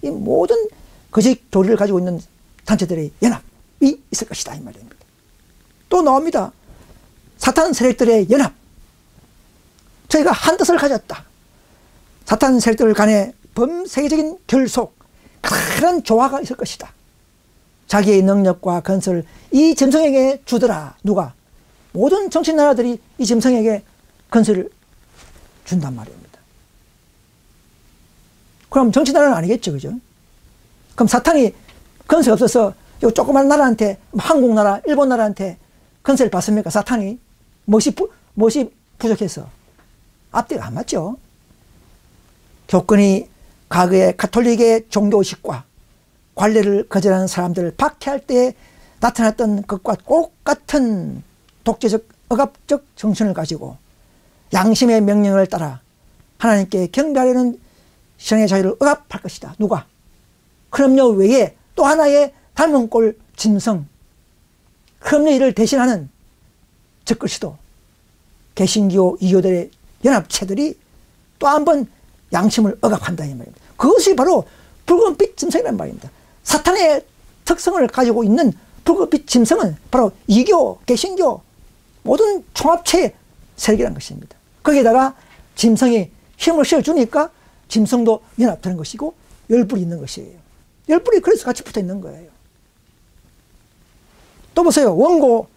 이 모든 거짓 교리를 가지고 있는 단체들의 연합이 있을 것이다 이 말입니다. 또 나옵니다. 사탄 세력들의 연합. 저희가 한 뜻을 가졌다. 사탄 세력들 간의 범세계적인 결속, 그런 조화가 있을 것이다. 자기의 능력과 건설을 이 짐승에게 주더라. 누가? 모든 정치 나라들이 이 짐승에게 건설을 준단 말입니다. 그럼 정치 나라는 아니겠죠, 그죠? 그럼 사탄이 건설 없어서 요 조그만 나라한테, 한국 나라, 일본 나라한테 건설을 받습니까? 사탄이 무엇이 부족해서 앞뒤가 안 맞죠. 교권이 과거의 가톨릭의 종교의식과 관례를 거절하는 사람들을 박해할 때 나타났던 것과 똑같은 독재적 억압적 정신을 가지고 양심의 명령을 따라 하나님께 경배하려는 신앙의 자유를 억압할 것이다. 누가? 그럼요 외에 또 하나의 닮은 꼴 짐승, 그럼요 이를 대신하는 적그리스도, 개신교 이교들의 연합체들이 또 한 번 양심을 억압한다 이 말입니다. 그것이 바로 붉은빛 짐승이라는 말입니다. 사탄의 특성을 가지고 있는 붉은빛 짐승은 바로 이교, 개신교 모든 총합체 세력이라는 것입니다. 거기에다가 짐승이 힘을 실어주니까 짐승도 연합되는 것이고 열불이 있는 것이에요. 열불이 그래서 같이 붙어 있는 거예요. 또 보세요. 원고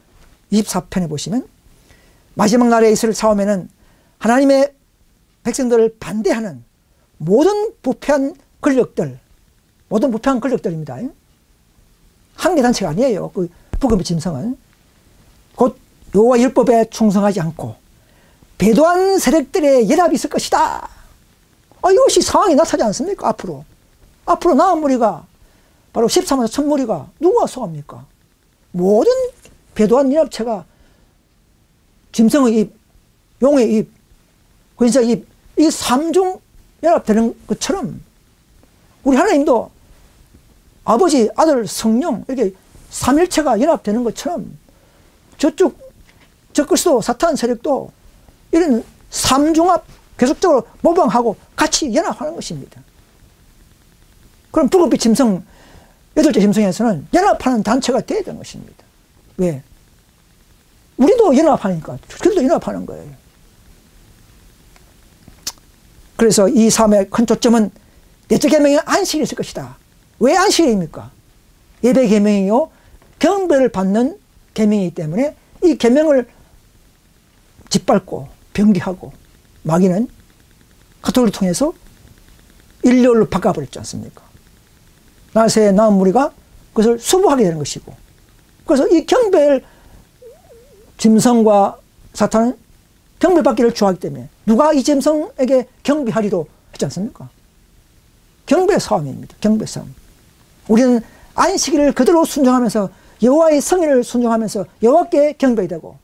24편에 보시면 마지막 날에 있을 싸움에는 하나님의 백성들을 반대하는 모든 부패한 권력들, 모든 부패한 권력들입니다. 한 개 단체가 아니에요. 그 붉은빛 짐승은 곧 여호와 율법에 충성하지 않고 배도한 세력들의 연합이 있을 것이다. 이것이 상황이 나타나지 않습니까? 앞으로 나온 무리가 바로 13만 4천 무리가 누가 소합니까? 모든 배도한 연합체가 짐승의 입, 용의 입, 권세의 입, 이 삼중 연합되는 것처럼 우리 하나님도 아버지, 아들, 성령 이렇게 삼일체가 연합되는 것처럼 저쪽 적그리스도 사탄 세력도 이런 삼중합 계속적으로 모방하고 같이 연합하는 것입니다. 그럼 불급빛 짐승, 8째 짐승에서는 연합하는 단체가 돼야 되는 것입니다. 왜? 우리도 연합하니까, 그들도 연합하는 거예요. 그래서 이 삶의 큰 초점은 내적 계명의 안식이 있을 것이다. 왜 안식입니까? 예배 계명이요, 경배를 받는 계명이기 때문에 이 계명을 짓밟고 변기하고 마귀는 가톨릭을 통해서 일렬로 바꿔버렸지 않습니까? 나세에 나온 무리가 그것을 수부하게 되는 것이고, 그래서 이 경배를 짐승과 사탄은 경배받기를 좋아하기 때문에 누가 이 짐승에게 경배하리로 했지 않습니까? 경배 싸움입니다. 경배 싸움. 우리는 안식일을 그대로 순종하면서 여호와의 성의를 순종하면서 여호와께 경배되고,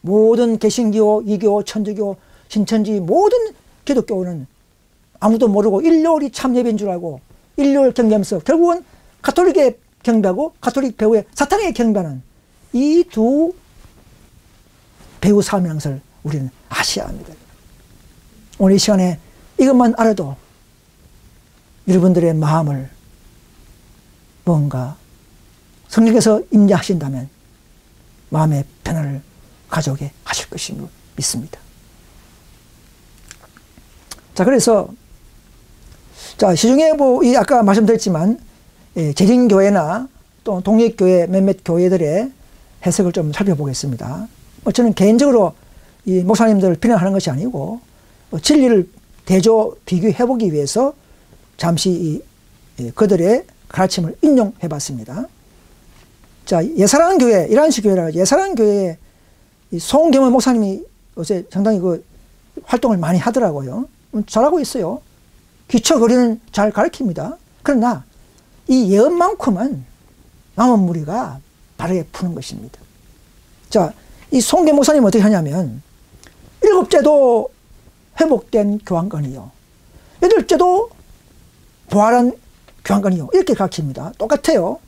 모든 개신교, 이교, 천주교, 신천지 모든 기독교는 아무도 모르고 일요일이 참 예배인 줄 알고 일요일 경배하면서 결국은 가톨릭에 경배하고 가톨릭 배후에 사탄에게 경배하는 이 두 배후 삶의 것을 우리는 아셔야 합니다. 오늘 이 시간에 이것만 알아도 여러분들의 마음을 뭔가 성령께서 임재하신다면 마음의 편안을 가져오게 하실 것임을 믿습니다. 자, 그래서 자, 시중에 뭐 이 아까 말씀드렸지만 재림교회나 또 독립교회 몇몇 교회들의 해석을 좀 살펴보겠습니다. 저는 개인적으로 이 목사님들을 비난하는 것이 아니고 진리를 대조 비교해보기 위해서 잠시 그들의 가르침을 인용해 봤습니다. 자, 예사랑 교회, 이란식 교회라 예사랑 교회에 송경원 목사님이 요새 상당히 그 활동을 많이 하더라고요. 잘하고 있어요. 기초거리는 잘 가르칩니다. 그러나 이 예언만큼은 남은 무리가 바르게 푸는 것입니다. 자, 이 송경 목사님 어떻게 하냐면 7제도 회복된 교환권이요, 8제도 부활한 교환권이요, 이렇게 가르칩니다. 똑같아요.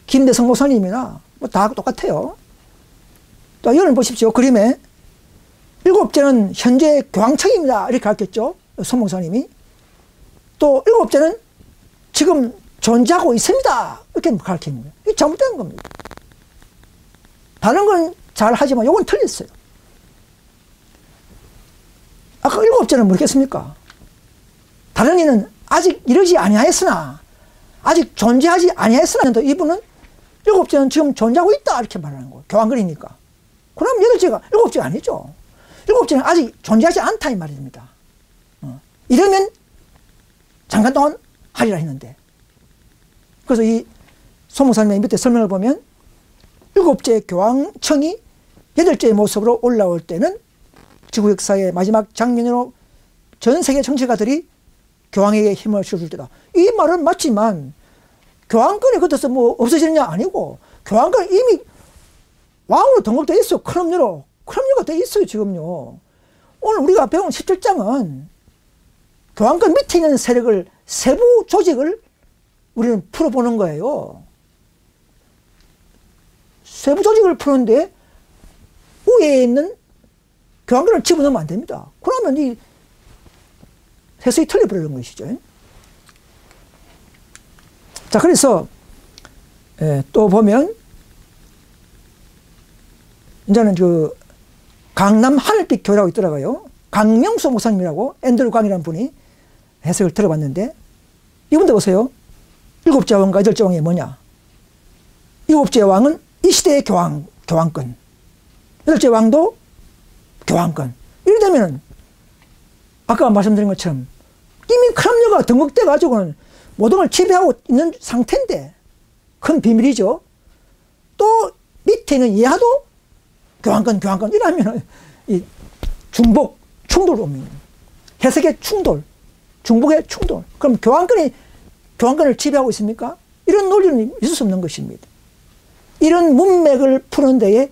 김대성 목사님이나 뭐 다 똑같아요. 또 이거는 보십시오. 그림에 7제는 현재 교황청입니다, 이렇게 가르쳤죠, 송 목사님이. 또 7제는 지금 존재하고 있습니다, 이렇게 가르칩니다. 이게 잘못된 겁니다. 다른 건 잘하지만 이건 틀렸어요. 아까 7제는 뭐겠습니까? 다른 이는 아직 이르지 아니하였으나, 아직 존재하지 아니하였으나, 이분은 7제는 지금 존재하고 있다, 이렇게 말하는 거예요. 교환권이니까. 그럼 8제가 7제가 아니죠. 7제는 아직 존재하지 않다, 이 말입니다. 이러면 잠깐 동안 하리라 했는데, 그래서 이 소목사님의 밑에 설명을 보면 7제 교황청이 8제의 모습으로 올라올 때는 지구 역사의 마지막 장면으로 전 세계 정치가들이 교황에게 힘을 실어줄 때다. 이 말은 맞지만 교황권이 그때서 뭐 없어지느냐 아니고, 교황권은 이미 왕으로 등록되어 있어요. 큰 염려로. 큰 염려가 되어 있어요, 지금요. 오늘 우리가 배운 17장은 교황권 밑에 있는 세력을, 세부 조직을 우리는 풀어보는 거예요. 세부 조직을 푸는데 위에 있는 교황권을 집어넣으면 안 됩니다. 그러면 이 해석이 틀려버리는 것이죠. 자, 그래서 또 보면 이제는 그 강남 하늘빛 교회라고 있더라고요. 강명수 목사님이라고, 앤드류 강이라는 분이 해석을 들어봤는데, 이분들 보세요. 7째 왕과 8째 왕이 뭐냐? 7째 왕은 이 시대의 교황권, 8째 왕도 교황권. 이래 되면은 아까 말씀드린 것처럼 이미 크람녀가 등극돼 가지고는 모든 걸 지배하고 있는 상태인데, 큰 비밀이죠. 또 밑에 있는 예하도 교황권 이러면 이 중복 충돌 옵니다. 해석의 충돌, 중복의 충돌. 그럼 교황권을 지배하고 있습니까? 이런 논리는 있을 수 없는 것입니다. 이런 문맥을 푸는 데에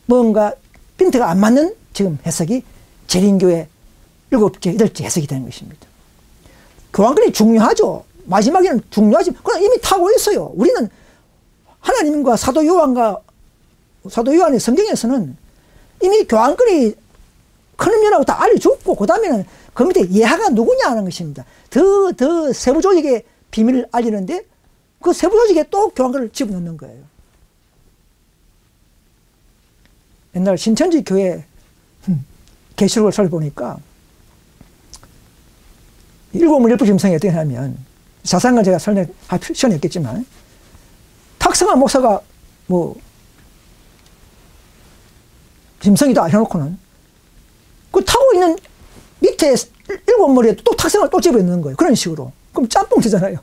뭔가 핀트가 안 맞는 지금 해석이 재림교회 7제, 8제 해석이 되는 것입니다. 교황권이 중요하죠. 마지막에는 중요하지. 그러나 이미 타고 있어요. 우리는 하나님과 사도 요한의 성경에서는 이미 교황권이 큰음녀라고 다 알려줬고, 그 다음에는 그 밑에 예하가 누구냐 하는 것입니다. 더 세부 조직의 비밀을 알리는데 그 세부 조직에 또 교황을 집어넣는 거예요. 옛날 신천지 교회 계시록을 살펴보니까 일곱물 열부 짐승이 어떻게 하냐면, 자세한 건 제가 설명할 시간이 없겠지만, 탁성한 목사가 뭐 짐승이다 해놓고는 그 타고 있는 밑에 일곱 머리에 또 탁성을 또 집어넣는 거예요. 그런 식으로. 그럼 짬뽕 되잖아요.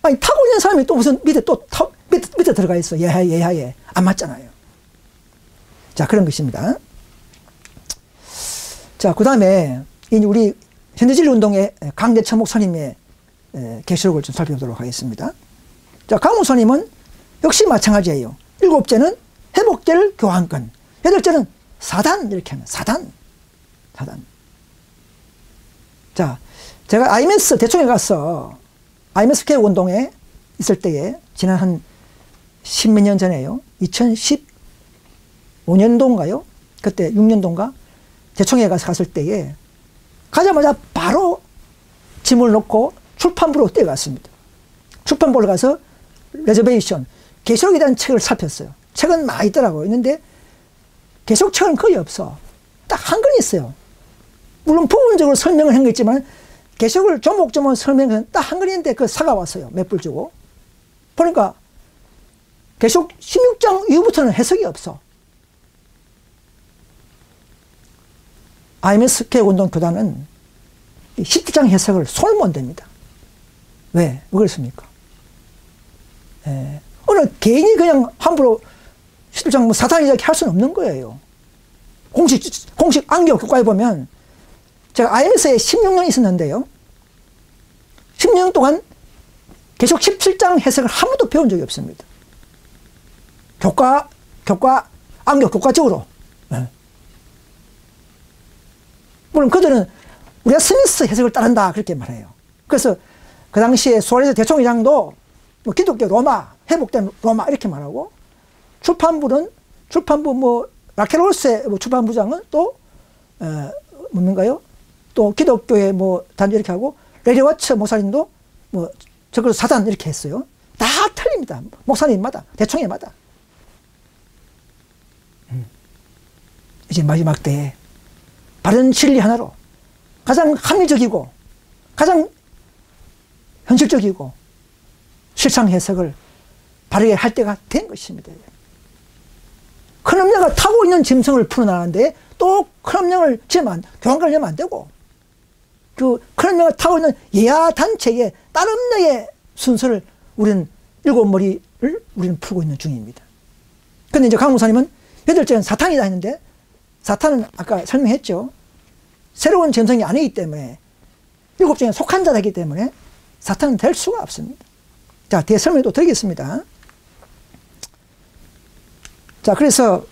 아니, 타고 있는 사람이 또 무슨 밑에 또 밑에 들어가 있어. 예하에. 안 맞잖아요. 자, 그런 것입니다. 자, 그 다음에 우리 현대진리운동의 강대천 목사님의 계시록을 좀 살펴보도록 하겠습니다. 자, 강 목사님은 역시 마찬가지예요. 일곱째는 회복될 교환권, 여덟째는 사단, 이렇게 하면 사단. 자, 제가 IMS 대총회 가서 IMS 개혁 운동에 있을 때에 지난 한 십몇 년 전에요. 2015년도인가요? 그때 6년도인가? 대총회 가서 갔을 때에 가자마자 바로 짐을 놓고 출판부로 뛰어갔습니다. 출판부를 가서 레저베이션, 계시록에 대한 책을 살폈어요. 책은 많이 있더라고요. 있는데 계시록책은 거의 없어. 딱 한 권 있어요. 물론 부분적으로 설명을 한 거 있지만 계시록을 조목조목 설명은 딱 한 권 있는데 그거 사가왔어요. 몇 불 주고. 보니까 계시록 16장 이후부터는 해석이 없어. IMS 개혁운동 교단은 17장 해석을 손을 못 댑니다. 왜 그렇습니까? 어느 개인이 그냥 함부로 17장 뭐 사탄이자 할 수는 없는 거예요. 공식 안교 교과에 보면, 제가 IMS에 16년 있었는데요. 16년 동안 계속 17장 해석을 한 번도 배운 적이 없습니다. 안교 교과적으로. 물론 그들은 우리가 스미스 해석을 따른다 그렇게 말해요. 그래서 그 당시에 수아레스 대총회장도 뭐 기독교 로마, 회복된 로마 이렇게 말하고, 출판부 뭐 라켈홀스의 뭐 출판부장은 또 뭡니까요? 또 기독교의 뭐 단지 이렇게 하고, 레리와츠 목사님도 뭐 저걸 사단 이렇게 했어요. 다 틀립니다. 목사님마다, 대총회마다. 이제 마지막 때에 바른 진리 하나로 가장 합리적이고 가장 현실적이고 실상 해석을 바르게 할 때가 된 것입니다. 큰 음녀가 타고 있는 짐승을 풀어나가는데 또 큰 음녀를 교환권을 내면 안 되고, 그 큰 음녀가 타고 있는 예하 단체의 다른 음녀의 순서를 우리는 일곱 머리를 우리는 풀고 있는 중입니다. 그런데 이제 강 목사님은 여덟째는 사탄이다 했는데, 사탄은 아까 설명했죠. 새로운 짐승이 아니기 때문에, 일곱 중에 속한 자이기 때문에 사탄은 될 수가 없습니다. 자, 뒤에 설명도 드리겠습니다. 자, 그래서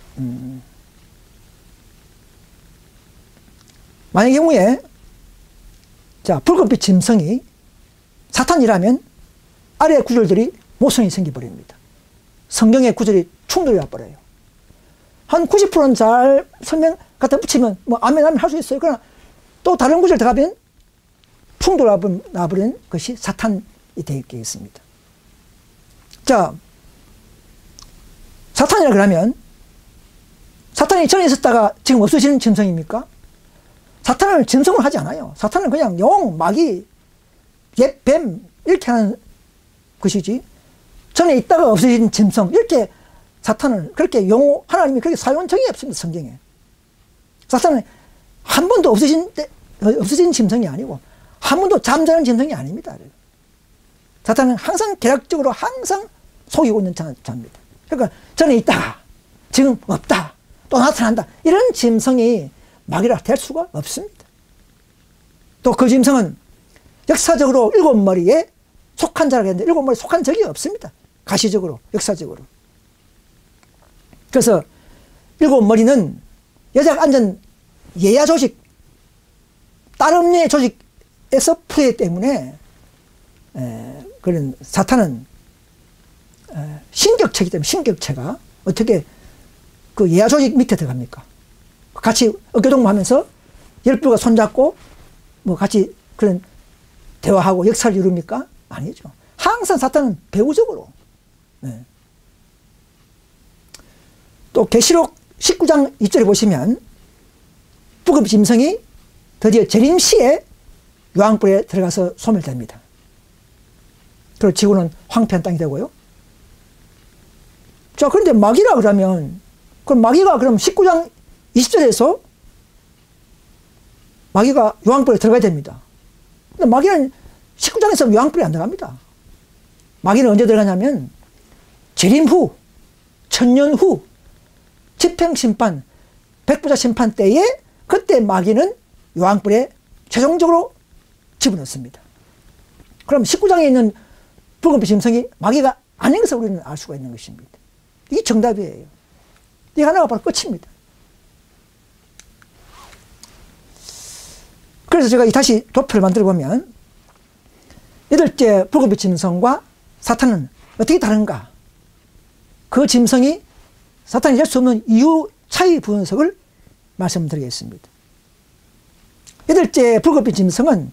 만약의 경우에 자, 붉은빛 짐승이 사탄이라면 아래 구절들이 모순이 생겨버립니다. 성경의 구절이 충돌이 와버려요. 한 90%는 잘 설명 갖다 붙이면 뭐 아멘 할 수 있어요. 그러나 또 다른 구절 들어가면 충돌 나버린 것이 사탄이 되겠습니다. 자, 사탄이라 그러면 사탄이 전에 있었다가 지금 없어지는 짐승입니까? 사탄은 짐승을 하지 않아요. 사탄은 그냥 용, 마귀, 뱀 이렇게 하는 것이지, 전에 있다가 없어진 짐승 이렇게 사탄은 그렇게 용어, 하나님이 그렇게 사용한 적이 없습니다. 성경에. 사탄은 한 번도 없어진 짐승이 아니고 한 번도 잠자는 짐승이 아닙니다. 사탄은 항상 계략적으로 항상 속이고 있는 자입니다. 그러니까 전에 있다가 지금 없다, 또 나타난다, 이런 짐승이 마귀라 될 수가 없습니다. 또 그 짐승은 역사적으로 일곱 머리에 속한 자라고 했는데 일곱 머리에 속한 적이 없습니다. 가시적으로, 역사적으로. 그래서 일곱 머리는 여자가 앉은 예야 조직, 다른 조직에서 풀이기 때문에 그런 사탄은 신격체이기 때문에, 신격체가 어떻게 그 예야 조직 밑에 들어갑니까? 같이 어깨동무하면서 열불과 손잡고 뭐 같이 그런 대화하고 역사를 이룹니까? 아니죠. 항상 사탄은 배우적으로. 네. 또 계시록 19장 2절에 보시면 북극 짐승이 드디어 재림시에 요한뿔에 들어가서 소멸됩니다. 그리고 지구는 황폐한 땅이 되고요. 자, 그런데 마귀라 그러면, 그럼 마귀가 그럼 19장 20절에서 마귀가 요한뿔에 들어가야 됩니다. 근데 마귀는 19장에서 요한뿔에 안 들어갑니다. 마귀는 언제 들어가냐면 재림 후, 천년 후, 집행심판, 백부자 심판 때에 그때 마귀는 요한뿔에 최종적으로 집어넣습니다. 그럼 19장에 있는 붉은빛 짐승이 마귀가 아닌 것을 우리는 알 수가 있는 것입니다. 이게 정답이에요. 이게 하나가 바로 끝입니다. 그래서 제가 다시 도표를 만들어 보면 8째 붉은빛 짐승과 사탄은 어떻게 다른가? 그 짐승이 사탄이 될 수 없는 이유 차이 분석을 말씀드리겠습니다. 8째 붉은빛 짐승은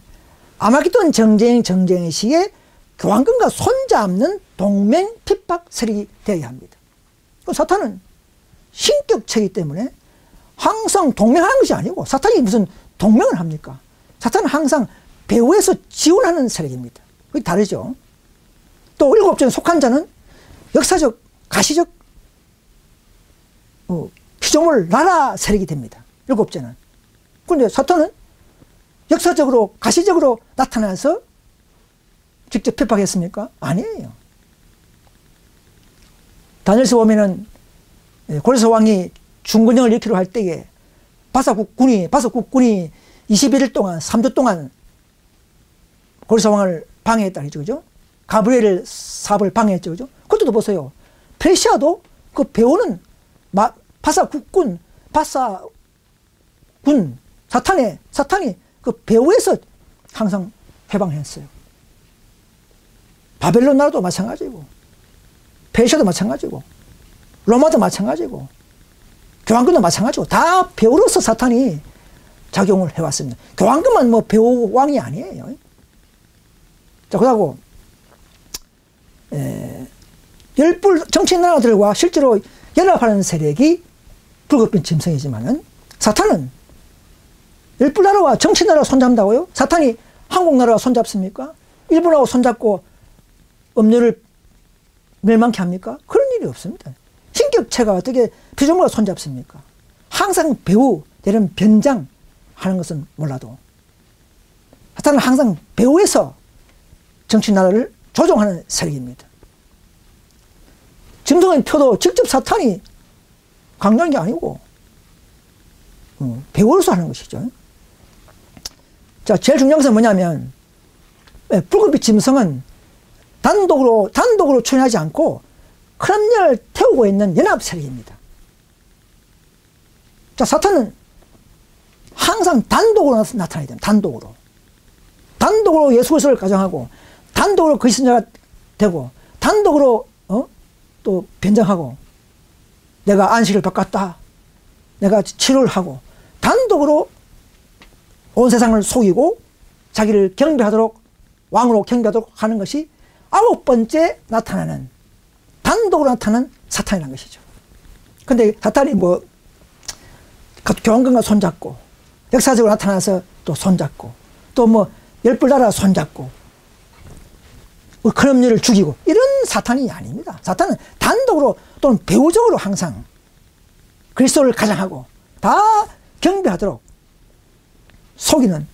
아마겟돈 정쟁 시에 교황권과 손잡는 동맹 핍박 세력이 되어야 합니다. 사탄은 신격체이기 때문에 항상 동맹하는 것이 아니고, 사탄이 무슨 동맹을 합니까? 사탄은 항상 배후에서 지원하는 세력입니다. 그게 다르죠. 또 7종에 속한 자는 역사적, 가시적 피조물 나라 세력이 됩니다. 7죄는. 그런데 사탄은 역사적으로, 가시적으로 나타나서 직접 핍박했습니까? 아니에요. 다니엘서 보면은 고레스 왕이 중근영을 일으키려 할 때에 바사국군이 21일 동안, 3주 동안 고레스 왕을 방해했다 그러죠. 그죠? 가브리엘 사업을 방해했죠. 그죠? 그것도 보세요. 페르시아도 그 배우는 바사군, 사탄이 그 배후에서 항상 해방했어요. 바벨론 나라도 마찬가지고, 페르시아도 마찬가지고, 로마도 마찬가지고, 교황권도 마찬가지고, 다 배후로서 사탄이 작용을 해왔습니다. 교황권만 뭐 배후 왕이 아니에요. 자, 그러고 열불 정치 나라들과 실제로 연합하는 세력이 붉은빛 짐승이지만은, 사탄은 열불 나라와 정치 나라와 손잡는다고요? 사탄이 한국 나라와 손잡습니까? 일본하고 손잡고 음료를 멸망케 합니까? 그런 일이 없습니다. 신격체가 어떻게 피조물과 손잡습니까? 항상 배후, 이런 변장하는 것은 몰라도 사탄은 항상 배후에서 정치 나라를 조종하는 세력입니다. 짐승의 표도 직접 사탄이 강요하는 게 아니고 배후로서 하는 것이죠. 자, 제일 중요한 것은 뭐냐면, 붉은빛 짐승은 단독으로 출현하지 않고 크람년을 태우고 있는 연합 세력입니다. 자, 사탄은 항상 단독으로 나타나야 됩니다. 단독으로 예수 그리스도를 가정하고, 단독으로 그리스도 신자가 되고, 단독으로 또 변장하고, 내가 안식을 바꿨다, 내가 치료를 하고, 단독으로 온 세상을 속이고 자기를 경배하도록, 왕으로 경배하도록 하는 것이 9번째 나타나는, 단독으로 나타나는 사탄이라는 것이죠. 근데 사탄이 뭐 교황권과 손잡고, 역사적으로 나타나서 또 손잡고, 또 뭐 열불나라 손잡고, 큰엄니를 죽이고, 이런 사탄이 아닙니다. 사탄은 단독으로 또는 배우적으로 항상 그리스도를 가장하고 다 경배하도록 속이는,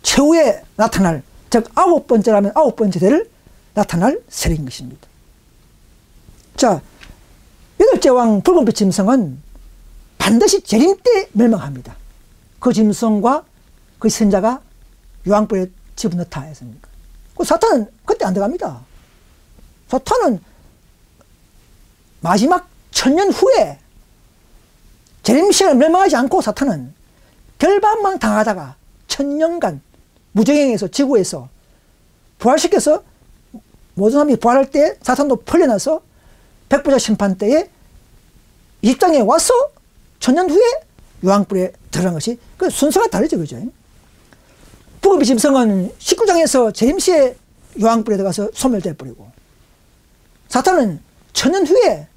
최후에 나타날, 즉 9번째라면 9번째 대를 나타날 세력인 것입니다. 자, 8째 왕 붉은빛 짐승은 반드시 재림 때 멸망합니다. 그 짐승과 그 선자가 요한뿔에 집어넣다 했습니까? 그 사탄은 그때 안 들어갑니다. 사탄은 마지막 1000년 후에 재림 시간을 멸망하지 않고, 사탄은 결박만 당하다가 1000년간 무정행에서 지구에서 부활시켜서 모든 사람이 부활할 때 사탄도 풀려나서 백부자 심판 때에 이 땅에 와서 천년 후에 요한불에 들어간 것이 그 순서가 다르죠. 그죠? 북업의 짐승은 19장에서 재림시에 요한불에 들어가서 소멸돼 버리고, 사탄은 천년 후에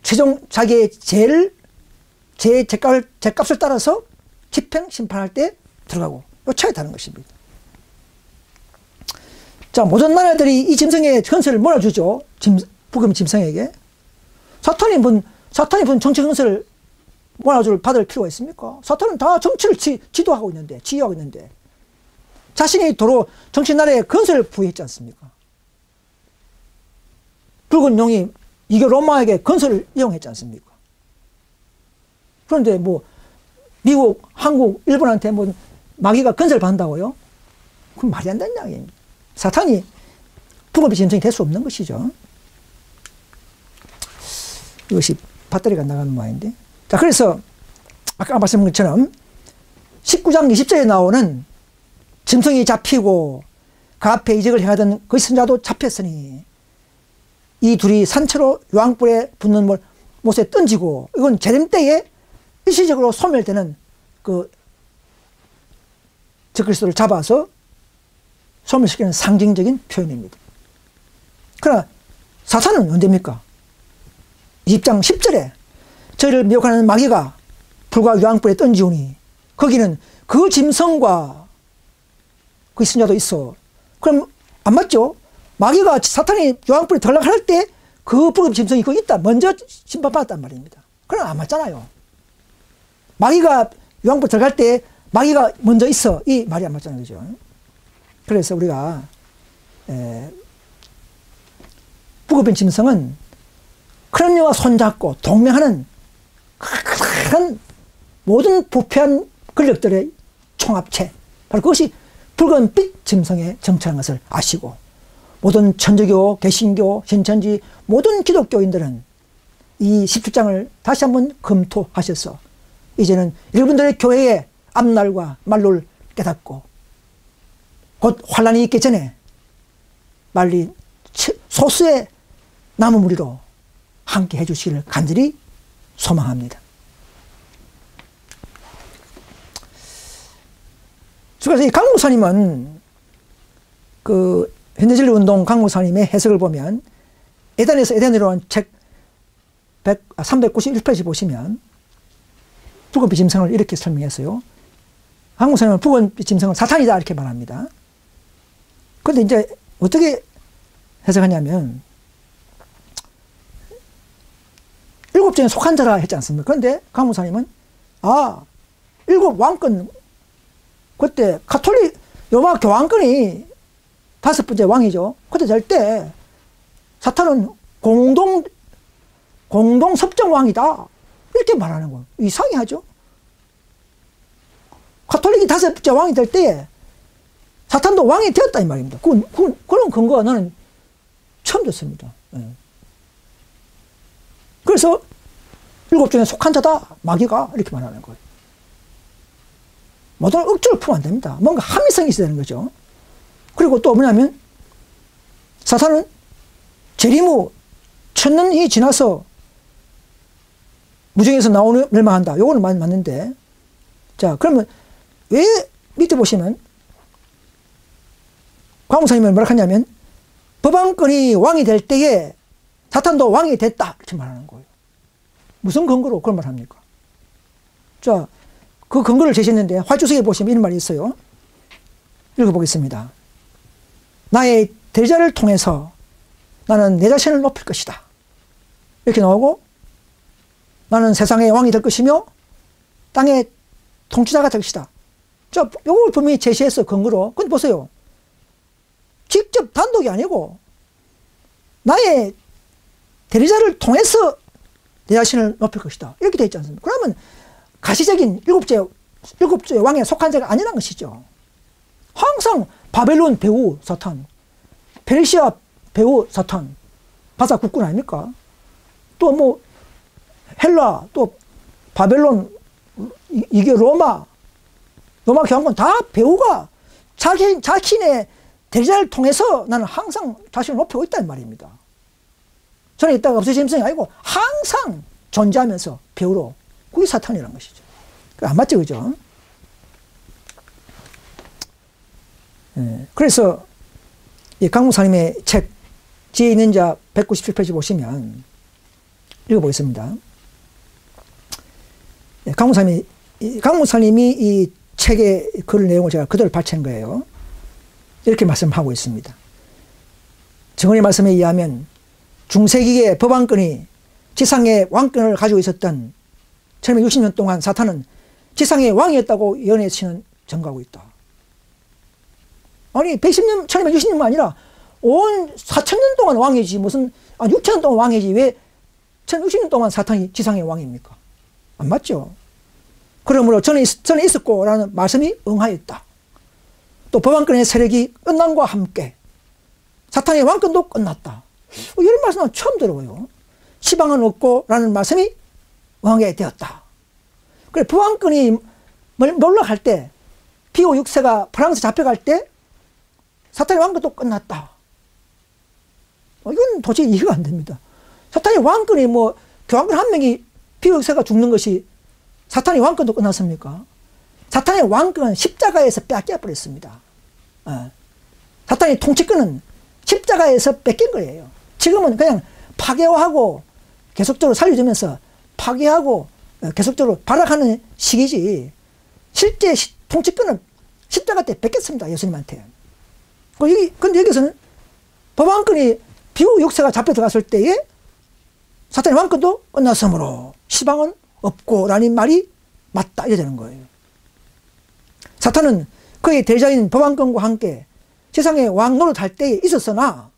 최종 자기의 제 값을 따라서 집행 심판할 때 들어가고, 요 차이 다른 것입니다. 자, 모든 나라들이 이 짐승의 건설을 몰아주죠. 북음 짐승에게. 사탄이 뭔 정치 건설을 받을 필요가 있습니까? 사탄은 다 정치를 지도하고 있는데, 지휘하고 있는데, 자신이 도로 정치 나라에 건설을 부여했지 않습니까? 붉은 용이 이게 로마에게 건설을 이용했지 않습니까? 그런데 뭐 미국, 한국, 일본한테 뭐 마귀가 건설 받는다고요? 그건 말이 안 되는 이야기입니다. 사탄이 북업의 짐승이 될 수 없는 것이죠. 이것이 배터리가 나가는 모양인데. 자, 그래서 아까 말씀드린 것처럼 19장 20절에 나오는 짐승이 잡히고 그 앞에 이적을 행하던 그 선자도 잡혔으니 이 둘이 산채로 요한불에 붙는 못에 던지고, 이건 재림 때에 일시적으로 소멸되는 그 적그리스도를 잡아서 소멸시키는 상징적인 표현입니다. 그러나 사탄은 언제입니까? 20장 10절에 저희를 미혹하는 마귀가 불과 요한불에 던지오니 거기는 그 짐승과 그 선자도 있어. 그럼 안 맞죠? 마귀가 사탄이 요한불에 들어갈 때 그 불법 짐승이 거기 있다. 먼저 심판받았단 말입니다. 그럼 안 맞잖아요. 마귀가 요한불에 들어갈 때 마귀가 먼저 있어. 이 말이 안 맞잖아요. 그죠? 그래서 우리가 북업의 짐승은 크론녀와 손잡고 동맹하는 큰 모든 부패한 권력들의 총합체, 바로 그것이 붉은 빛 짐승의 정체라는 것을 아시고, 모든 천주교, 개신교, 신천지 모든 기독교인들은 이 17장을 다시 한번 검토하셔서 이제는 여러분들의 교회의 앞날과 말로를 깨닫고 곧 환란이 있기 전에 빨리 소수의 남은 무리로 함께 해주시기를 간절히 소망합니다. 그래서 이 강목사님은 그 현대진리운동 강목사님의 해석을 보면 에덴에서 에덴으로 한 책 391페이지 보시면 북은 짐승을 이렇게 설명했어요. 강목사님은 북은 짐승은 사탄이다 이렇게 말합니다. 그런데 이제 어떻게 해석하냐면 7종에 속한 자라 했지 않습니까? 그런데 강목사님은 7 왕권, 그때 가톨릭 로마 교황권이 5번째 왕이죠. 그때 될 때 사탄은 공동 섭정 왕이다 이렇게 말하는 거예요. 이상하죠. 가톨릭이 5번째 왕이 될 때 사탄도 왕이 되었다 이 말입니다. 그런 근거가 나는 처음 듣습니다. 그래서 7종에 속한 자다 마귀가 이렇게 말하는 거예요. 모든 억지를 풀면 안 됩니다. 뭔가 합리성이 있어야 되는 거죠. 그리고 또 뭐냐면 사탄은 재림 후 1000년이 지나서 무정에서 나오는 멸망한다. 요거는 맞는데, 자 그러면 왜 밑에 보시면 광무사님은 뭐라 하냐면 법왕권이 왕이 될 때에 사탄도 왕이 됐다 이렇게 말하는 거예요. 무슨 근거로 그런 말 합니까? 자, 그 근거를 제시했는데 화주석에 보시면 이런 말이 있어요. 읽어보겠습니다. 나의 대리자를 통해서 나는 내 자신을 높일 것이다 이렇게 나오고, 나는 세상의 왕이 될 것이며 땅의 통치자가 될 것이다. 자, 요걸 분명히 제시해서 근거로. 근데 보세요. 직접 단독이 아니고 나의 대리자를 통해서 내 자신을 높일 것이다 이렇게 되어 있지 않습니까? 그러면 가시적인 일곱째 왕에 속한 자가 아니라는 것이죠. 항상 바벨론 배후 사탄, 페르시아 배후 사탄, 바사 국군 아닙니까? 또 뭐 헬라, 또 바벨론, 이게 로마 교황권 다 배후가 자신의 대리자를 통해서 나는 항상 자신을 높이고 있다는 말입니다. 저는 이따가 없어진 짐승이 아니고 항상 존재하면서 배후로 그게 사탄이라는 것이죠. 안 맞죠, 그죠? 그래서 이 강무사님의 책 지혜 있는 자 197페이지 보시면 읽어보겠습니다. 강무사님이 이 책의 글 내용을 제가 그대로 발췌한 거예요. 이렇게 말씀하고 있습니다. 정언의 말씀에 의하면 중세기의 법왕권이 지상의 왕권을 가지고 있었던 1660년 동안 사탄은 지상의 왕이었다고 연애치는 전가하고 있다. 아니 110년, 1660년만 아니라 온 4000년 동안 왕이지 무슨 6000년 동안 왕이지 왜 1660년 동안 사탄이 지상의 왕입니까? 안 맞죠? 그러므로 전에 있었고 라는 말씀이 응하였다. 또 법왕권의 세력이 끝남과 함께 사탄의 왕권도 끝났다. 이런 말씀은 처음 들어요. 시방은 없고 라는 말씀이 응하게 되었다. 그래 법왕권이 몰락할 때 피오 6세가 프랑스 잡혀갈 때 사탄의 왕권도 끝났다. 이건 도저히 이해가 안 됩니다. 사탄의 왕권이 뭐 교황권 한 명이 피오 6세가 죽는 것이 사탄의 왕권도 끝났습니까? 사탄의 왕권은 십자가에서 빼앗겨 버렸습니다. 사탄의 통치권은 십자가에서 뺏긴 거예요. 지금은 그냥 파괴하고 계속적으로 살려주면서 파괴하고 계속적으로 발악하는 시기지 실제 통치권은 십자가 때 뺏겼습니다. 예수님한테. 근데 여기서는 법왕권이 비오 6세가 잡혀 들어갔을 때에 사탄의 왕권도 끝났으므로 시방은 없고 라는 말이 맞다 이래 되는 거예요. 사탄은 그의 대자인 법왕권과 함께 세상의 왕 노릇할 때에 있었으나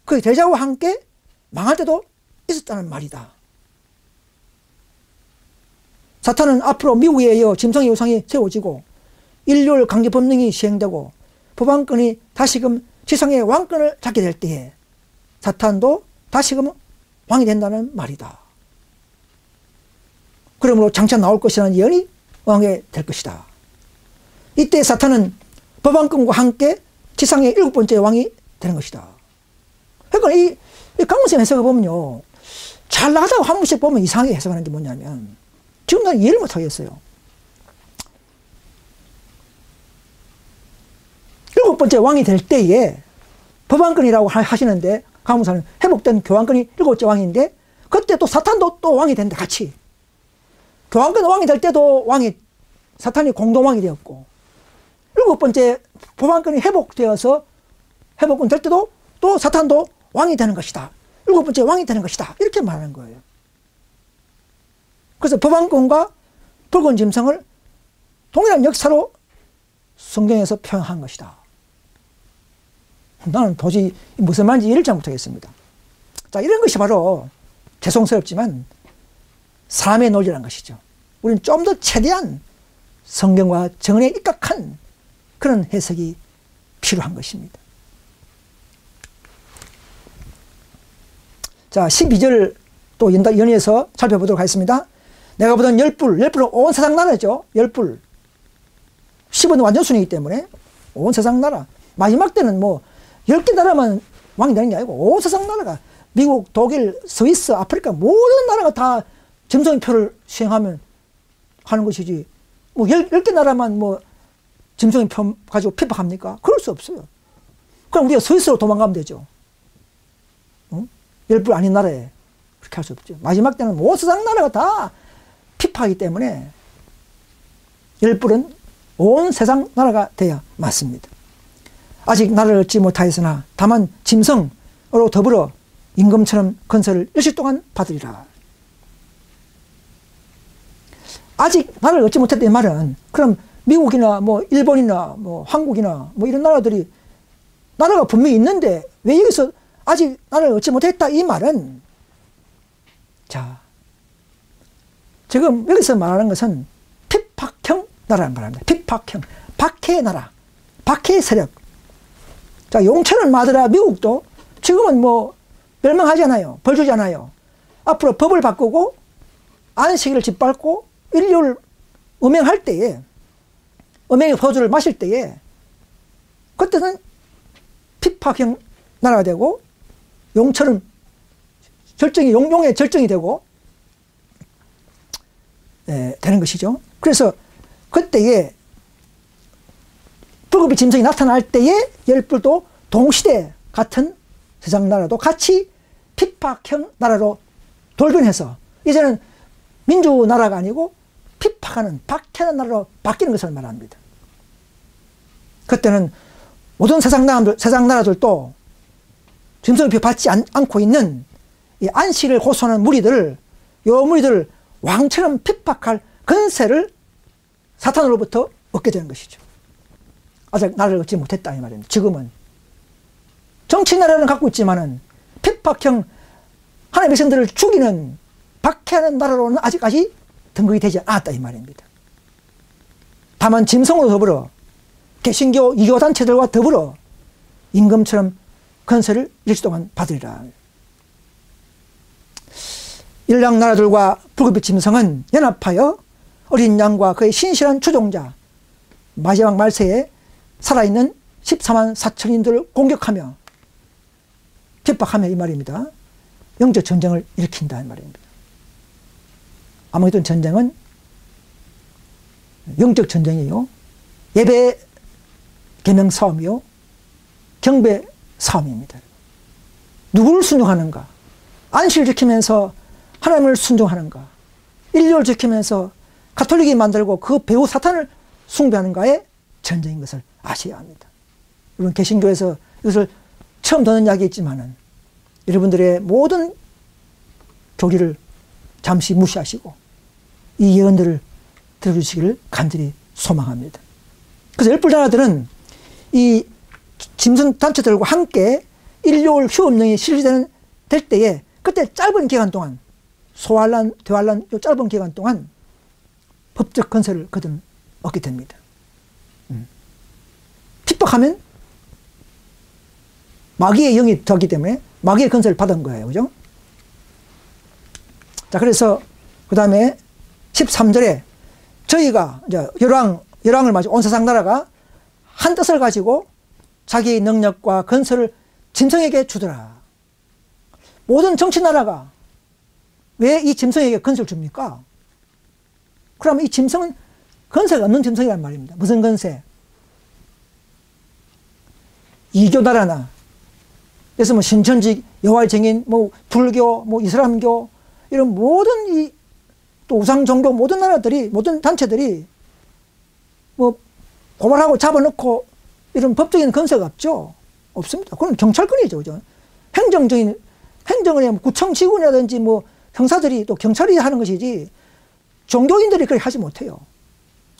그의 대자와 함께 망할 때도 있었다는 말이다. 사탄은 앞으로 미국에 이어 짐승의 우상이 세워지고 인류를 강제 법령이 시행되고 법왕권이 다시금 지상의 왕권을 잡게 될 때에 사탄도 다시금 왕이 된다는 말이다. 그러므로 장차 나올 것이라는 예언이 응하게 될 것이다. 이때 사탄은 법왕권과 함께 지상의 7번째 왕이 되는 것이다. 그러니까 이 강문쌤 해석을 보면요. 잘 나가다가 한 번씩 보면 이상하게 해석하는 게 뭐냐면 지금 난 이해를 못 하겠어요. 7번째 왕이 될 때에 법왕권이라고 하시는데 강문사는 회복된 교황권이 7번째 왕인데 그때 또 사탄도 또 왕이 된다 같이. 교황권 왕이 될 때도 사탄이 공동왕이 되었고 7번째 법왕권이 회복되어서 회복권 될 때도 또 사탄도 왕이 되는 것이다. 7번째 왕이 되는 것이다. 이렇게 말하는 거예요. 그래서 법왕권과 붉은 짐승을 동일한 역사로 성경에서 표현한 것이다. 나는 도저히 무슨 말인지 이해를 잘 못하겠습니다. 자, 이런 것이 바로 죄송스럽지만 사람의 논리라는 것이죠. 우리는 좀 더 최대한 성경과 정언에 입각한 그런 해석이 필요한 것입니다. 자, 12절 또 연이어서 살펴보도록 하겠습니다. 내가 보던 열불은 온 세상 나라죠. 열불. 10은 완전순이기 때문에 온 세상 나라. 마지막 때는 뭐 10개 나라만 왕이 되는 게 아니고 온 세상 나라가 미국, 독일, 스위스, 아프리카 모든 나라가 다 점성표를 시행하면 하는 것이지 뭐 10개 나라만 뭐 점성표 가지고 핍박합니까? 그럴 수 없어요. 그럼 우리가 스위스로 도망가면 되죠. 열불 아닌 나라에 그렇게 할 수 없죠. 마지막 때는 온 세상 나라가 다 핍박하기 때문에 열불은 온 세상 나라가 돼야 맞습니다. 아직 나라를 얻지 못하였으나 다만 짐승으로 더불어 임금처럼 건설을 일시 동안 받으리라. 아직 나라를 얻지 못했다 이 말은 그럼 미국이나 뭐 일본이나 뭐 한국이나 뭐 이런 나라들이 나라가 분명히 있는데 왜 여기서 아직 나라를 얻지 못했다 이 말은 자 지금 여기서 말하는 것은 핍박형 나라를 말합니다. 핍박형 박해의 나라 박해의 세력. 자 용천은 마더라 미국도 지금은 뭐 멸망하잖아요. 벌 주잖아요. 앞으로 법을 바꾸고 안식일을 짓밟고 인류를 음행할 때에 음행의 포주를 마실 때에 그때는 핍박형 나라가 되고 용천은 용의 절정이 되고 되는 것이죠. 그래서 그때에 붉은빛 짐승이 나타날 때에 열불도 동시대 같은 세상 나라도 같이 핍박형 나라로 돌변해서 이제는 민주나라가 아니고 핍박하는 박해하는 나라로 바뀌는 것을 말합니다. 그때는 모든 세상 나라들도 짐승의 받지 않고 있는 이 안식을 고소하는 무리들을 요 무리들을 왕처럼 핍박할 권세를 사탄으로부터 얻게 되는 것이죠. 아직 나라를 얻지 못했다 이 말입니다. 지금은 정치 나라는 갖고 있지만은 핍박형 하나님의 백성들을 죽이는 박해하는 나라로는 아직까지 등극이 되지 않았다 이 말입니다. 다만 짐승으로 더불어 개신교 이교 단체들과 더불어 임금처럼 권세를 일시 동안 받으리라. 일랑 나라들과 붉은빛 짐승은 연합하여 어린 양과 그의 신실한 추종자 마지막 말세에 살아있는 14만 4천인들을 공격하며 핍박하며 이 말입니다. 영적 전쟁을 일으킨다 이 말입니다. 아무튼 전쟁은 영적 전쟁이요, 예배 계명 싸움이요, 경배 싸움입니다. 누구를 순종하는가? 안식을 지키면서 하나님을 순종하는가? 인류를 지키면서 가톨릭이 만들고 그 배후 사탄을 숭배하는가의 전쟁인 것을 아셔야 합니다. 물론 개신교에서 이것을 처음 듣는 이야기 있지만은 여러분들의 모든 교리를 잠시 무시하시고 이 예언들을 들어주시기를 간절히 소망합니다. 그래서 열불나라들은 이 짐승 단체들과 함께 인류월 휴업령이 실시될 때에 그때 짧은 기간 동안 소환란, 대환란 요 짧은 기간 동안 법적 권세를 그들은 얻게 됩니다. 핍박하면 마귀의 영이 되기 때문에 마귀의 권세를 받은 거예요. 그죠? 자, 그래서 그 다음에 13절에 저희가 이제 열왕을 맞이고 온 세상 나라가 한 뜻을 가지고 자기의 능력과 건설을 짐승에게 주더라. 모든 정치 나라가 왜 이 짐승에게 건설을 줍니까? 그러면 이 짐승은 건세가 없는 짐승이란 말입니다. 무슨 건세? 이교 나라나, 그래서 뭐 신천지, 여호와의 증인, 뭐 불교, 뭐 이슬람교, 이런 모든 이 또 우상 종교 모든 나라들이, 모든 단체들이 뭐 고발하고 잡아놓고 이런 법적인 건세가 없죠. 없습니다. 그건 경찰권이죠. 그죠? 행정적인, 행정은 구청지구라든지 뭐 형사들이 또 경찰이 하는 것이지 종교인들이 그렇게 하지 못해요.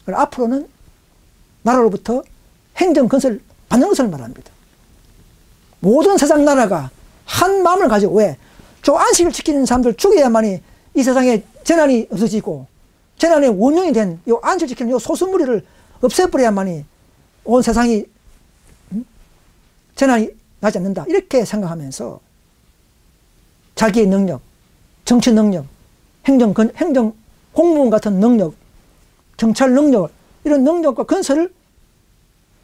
그래서 앞으로는 나라로부터 행정 건설을 받는 것을 말합니다. 모든 세상 나라가 한 마음을 가지고, 왜? 저 안식을 지키는 사람들 죽여야만이 이 세상에 재난이 없어지고 재난의 원흉이 된 이 안식을 지키는 이 소수무리를 없애버려야만이 온 세상이 재난이 나지 않는다. 이렇게 생각하면서 자기의 능력, 정치 능력, 행정 공무원 같은 능력, 경찰 능력, 이런 능력과 건설을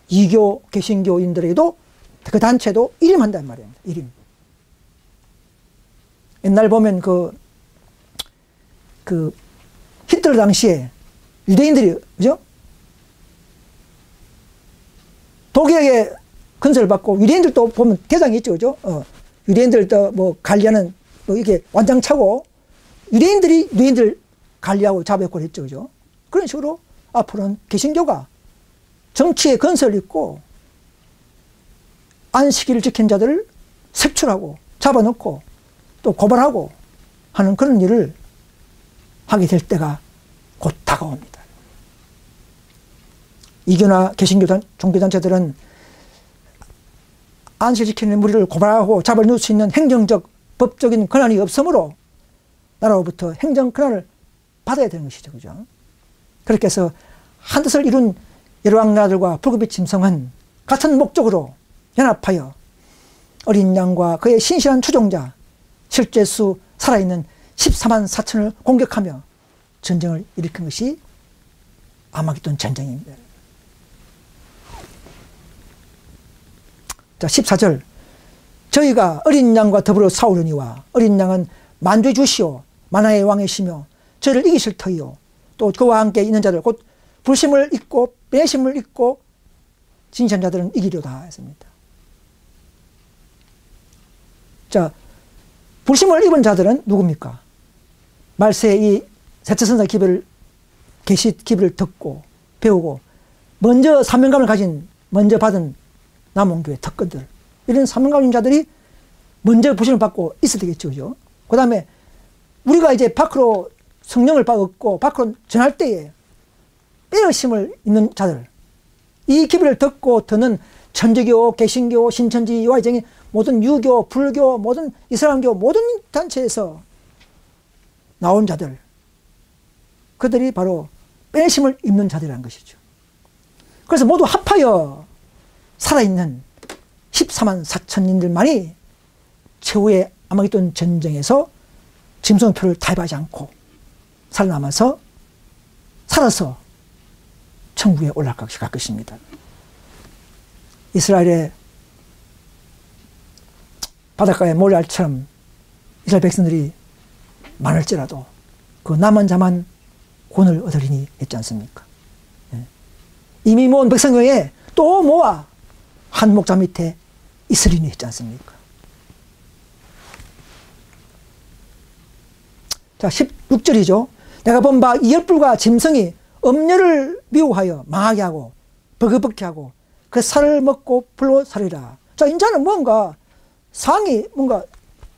이교 개신교인들에게도 그 단체도 일임한단 말입니다. 일임. 옛날 보면 그 히틀러 당시에 유대인들이, 그죠? 독일에게 건설을 받고, 유대인들도 보면 대장이 있죠, 그죠? 유대인들도 뭐 관리하는, 뭐 이게 완장차고, 유대인들 관리하고 자백을 했죠, 그죠? 그런 식으로 앞으로는 개신교가 정치의 건설을 잇고, 안식일을 지킨 자들을 색출하고, 잡아놓고, 또 고발하고 하는 그런 일을 하게 될 때가 곧 다가옵니다. 이교나 개신교 종교단체들은 안식을 지키는 무리를 고발하고 잡아놓을 수 있는 행정적, 법적인 권한이 없으므로 나라로부터 행정 권한을 받아야 되는 것이죠. 그죠? 그렇게 해서 한 뜻을 이룬 열왕나라들과 붉은빛 짐승은 같은 목적으로 연합하여 어린 양과 그의 신실한 추종자, 실제 수 살아있는 14만 4천을 공격하며 전쟁을 일으킨 것이 아마겟돈 전쟁입니다. 자, 14절. 저희가 어린 양과 더불어 싸우려니와 어린 양은 만주의 주시오 만화의 왕이시며 저희를 이기실 터이요 또 그와 함께 있는 자들 곧 불심을 잊고 배심을 잊고 진실한 자들은 이기려다 했습니다. 자, 불심을 입은 자들은 누굽니까? 말세의 이 세차선사 기별을 계시 기별을 듣고 배우고 먼저 사명감을 가진 먼저 받은 남원교회 특권들 이런 사명감인 자들이 먼저 부심을 받고 있어야 되겠죠. 그죠? 그 다음에 우리가 이제 밖으로 성령을 얻고 밖으로 전할 때에 빼어심을 있는 자들 이 기별을 듣고 듣는 천주교, 개신교, 신천지, 요하이정의 모든 유교, 불교, 모든 이슬람교 모든 단체에서 나온 자들 그들이 바로 빼심을 입는 자들이라는 것이죠. 그래서 모두 합하여 살아있는 14만 4천인들만이 최후의 아마겟돈 전쟁에서 짐승표를 타협하지 않고 살아남아서 살아서 천국에 올라갈 것입니다. 이스라엘의 바닷가의 모래알처럼 이스라엘 백성들이 많을지라도 그 남은 자만 구원을 얻으리니 했지 않습니까? 이미 모은 백성교에 또 모아 한 목자 밑에 있으리니 했지 않습니까? 자, 16절이죠. 내가 본 바 이 열불과 짐승이 음녀를 미워하여 망하게 하고 버거벗게 하고 그 살을 먹고 불로 살리라. 자, 인자는 뭔가 상이 뭔가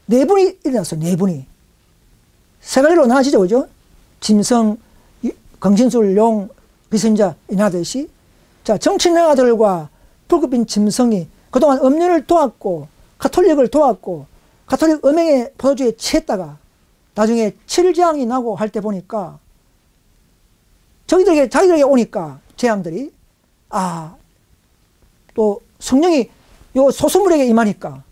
내분이 일어났어요. 내분이. 세 가지로 나눠지죠. 그죠? 짐승, 강신술, 용, 비선자 인하듯이 자, 정치인아들과 불급인 짐승이 그동안 음료를 도왔고 가톨릭을 도왔고 가톨릭 음행의 포도주에 취했다가 나중에 칠재앙이 나고 할 때 보니까 자기들에게 오니까 재앙들이 또 성령이 요 소수물에게 임하니까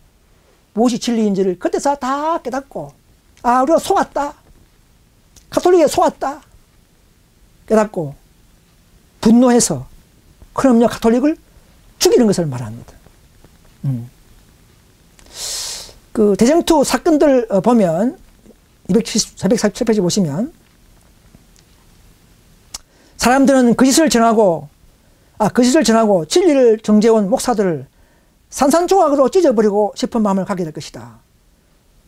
무엇이 진리인지를 그때서 다 깨닫고 우리가 속았다. 가톨릭에 속았다. 깨닫고 분노해서 그럼요 가톨릭을 죽이는 것을 말합니다. 그 대쟁투 사건들 보면 447페이지 보시면 사람들은 거짓을 전하고 진리를 정죄해온 목사들을 산산조각으로 찢어버리고 싶은 마음을 갖게 될 것이다.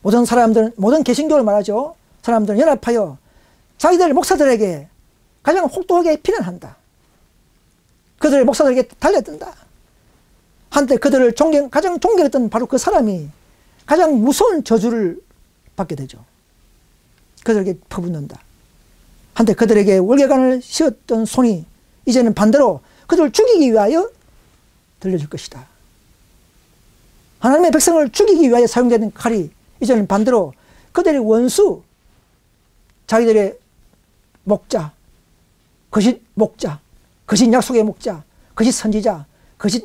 모든 사람들은 모든 개신교를 말하죠. 사람들은 연합하여 자기들 목사들에게 가장 혹독하게 비난한다. 그들의 목사들에게 달려든다. 한때 그들을 가장 존경했던 바로 그 사람이 가장 무서운 저주를 받게 되죠. 그들에게 퍼붓는다. 한때 그들에게 월계관을 씌웠던 손이 이제는 반대로 그들을 죽이기 위하여 들려줄 것이다. 하나님의 백성을 죽이기 위하여 사용되는 칼이 이제는 반대로 그들의 원수, 자기들의 목자, 거짓 목자, 거짓 약속의 목자, 거짓 선지자, 거짓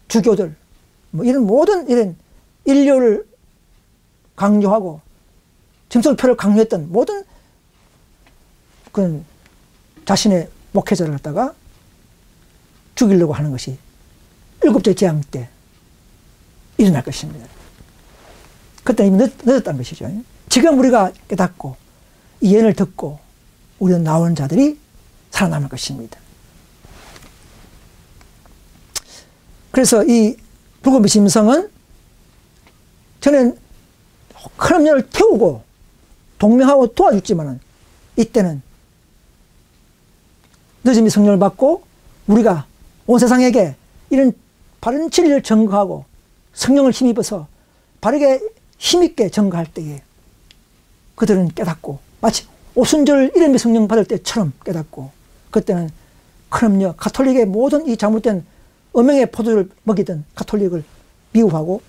주교들, 이런 모든 이런 인류를 강요하고 짐승표를 강요했던 모든 그런 자신의 목회자를 갖다가 죽이려고 하는 것이 일곱째 재앙 때 일어날 것입니다. 그때 이미 늦었다는 것이죠. 지금 우리가 깨닫고 이 예언을 듣고 우리는 나오는 자들이 살아남을 것입니다. 그래서 이 불금의 짐승은 저는 큰 염려를 태우고 동명하고 도와줬지만은 이때는 늦음이 성령을 받고 우리가 온 세상에게 이런 바른 진리를 전거하고 성령을 힘입어서 바르게 힘있게 전거할 때에 그들은 깨닫고 마치 오순절 이름의 성령 받을 때처럼 깨닫고 그때는 그럼요 가톨릭의 모든 이 잘못된 음행의 포도를 먹이던 가톨릭을 미워하고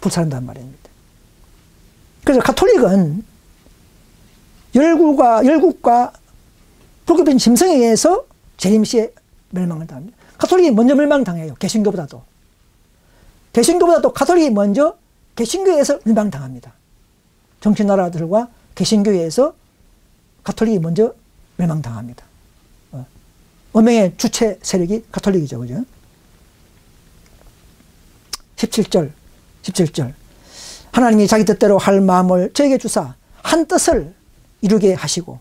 불사른단 말입니다. 그래서 가톨릭은 열국과 불급인 짐승에 의해서 재림시에 멸망을 당합니다. 가톨릭이 먼저 멸망당해요. 개신교보다도 가톨릭이 먼저 개신교에서 멸망당합니다. 정치 나라들과 개신교에서 가톨릭이 먼저 멸망당합니다. 음행의 주체 세력이 가톨릭이죠. 그죠? 17절 하나님이 자기 뜻대로 할 마음을 저에게 주사 한 뜻을 이루게 하시고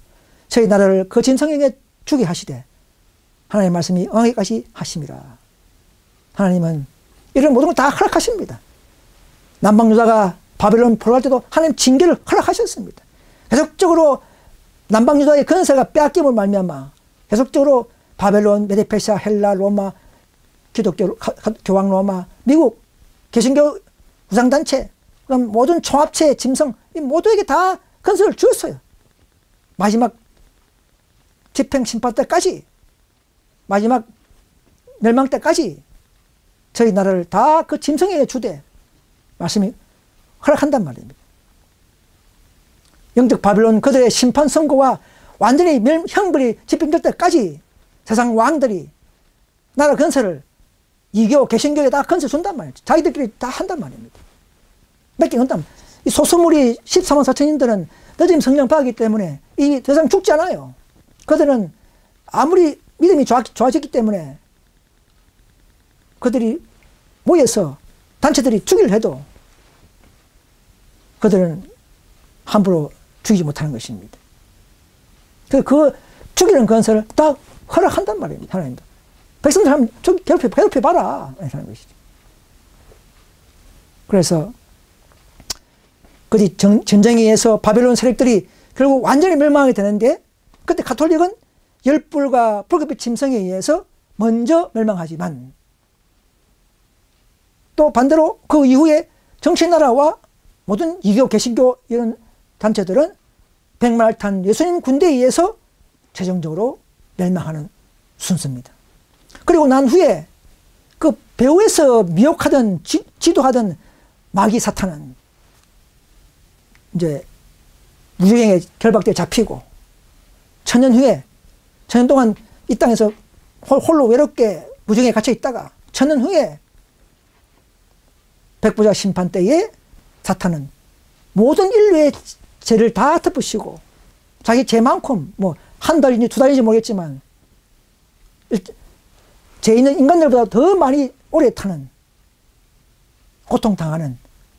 저희 나라를 그 진성에게 주게 하시되 하나님의 말씀이 응하기까지 하심이라. 하나님은 이런 모든 걸 다 허락하십니다. 남방유다가 바벨론 포로할 때도 하나님 징계를 허락하셨습니다. 계속적으로 남방유다의 건세가 빼앗김을 말미암아 계속적으로 바벨론, 메데페르시아, 헬라, 로마, 기독교, 교황 로마, 미국, 개신교 우상단체, 그럼 모든 총합체, 짐승, 이 모두에게 다 건설을 주었어요. 마지막 집행 심판 때까지, 마지막 멸망 때까지 저희 나라를 다 그 짐승에게 주되 말씀이 허락한단 말입니다. 영적 바빌론 그들의 심판 선고와 완전히 형벌이 집행될 때까지 세상 왕들이 나라 건설을 이교, 개신교에 다 건설 준단 말이죠. 자기들끼리 다 한단 말입니다. 몇 개 한단 말이에요. 이 소수물이 14만 4천인들은 늦은 성령 받았기 때문에 이 더 이상 죽지 않아요. 그들은 아무리 믿음이 좋아졌기 때문에 그들이 모여서 단체들이 죽이려 해도 그들은 함부로 죽이지 못하는 것입니다. 그 죽이는 건설을 다 허락한단 말입니다. 하나님도. 백성들 한번 괴롭혀봐라. 하는 것이죠. 그래서 그뒤 전쟁에 의해서 바벨론 세력들이 결국 완전히 멸망하게 되는데 그때 가톨릭은 열불과 불급의 짐승에 의해서 먼저 멸망하지만 또 반대로 그 이후에 정치나라와 모든 이교, 개신교 이런 단체들은 백마를 탄 예수님 군대에 의해서 최종적으로 멸망하는 순서입니다. 그리고 난 후에 그 배후에서 미혹하던 지도하던 마귀 사탄은 이제 무주행에 결박돼 잡히고 천년 후에 천년 동안 이 땅에서 홀로 외롭게 무주행에 갇혀 있다가 천년 후에 백부자 심판 때에 사탄은 모든 인류의 죄를 다 덮으시고 자기 죄만큼 뭐 한 달인지 두 달인지 모르겠지만 죄 있는 인간들보다 더 많이 오래 타는 고통당하는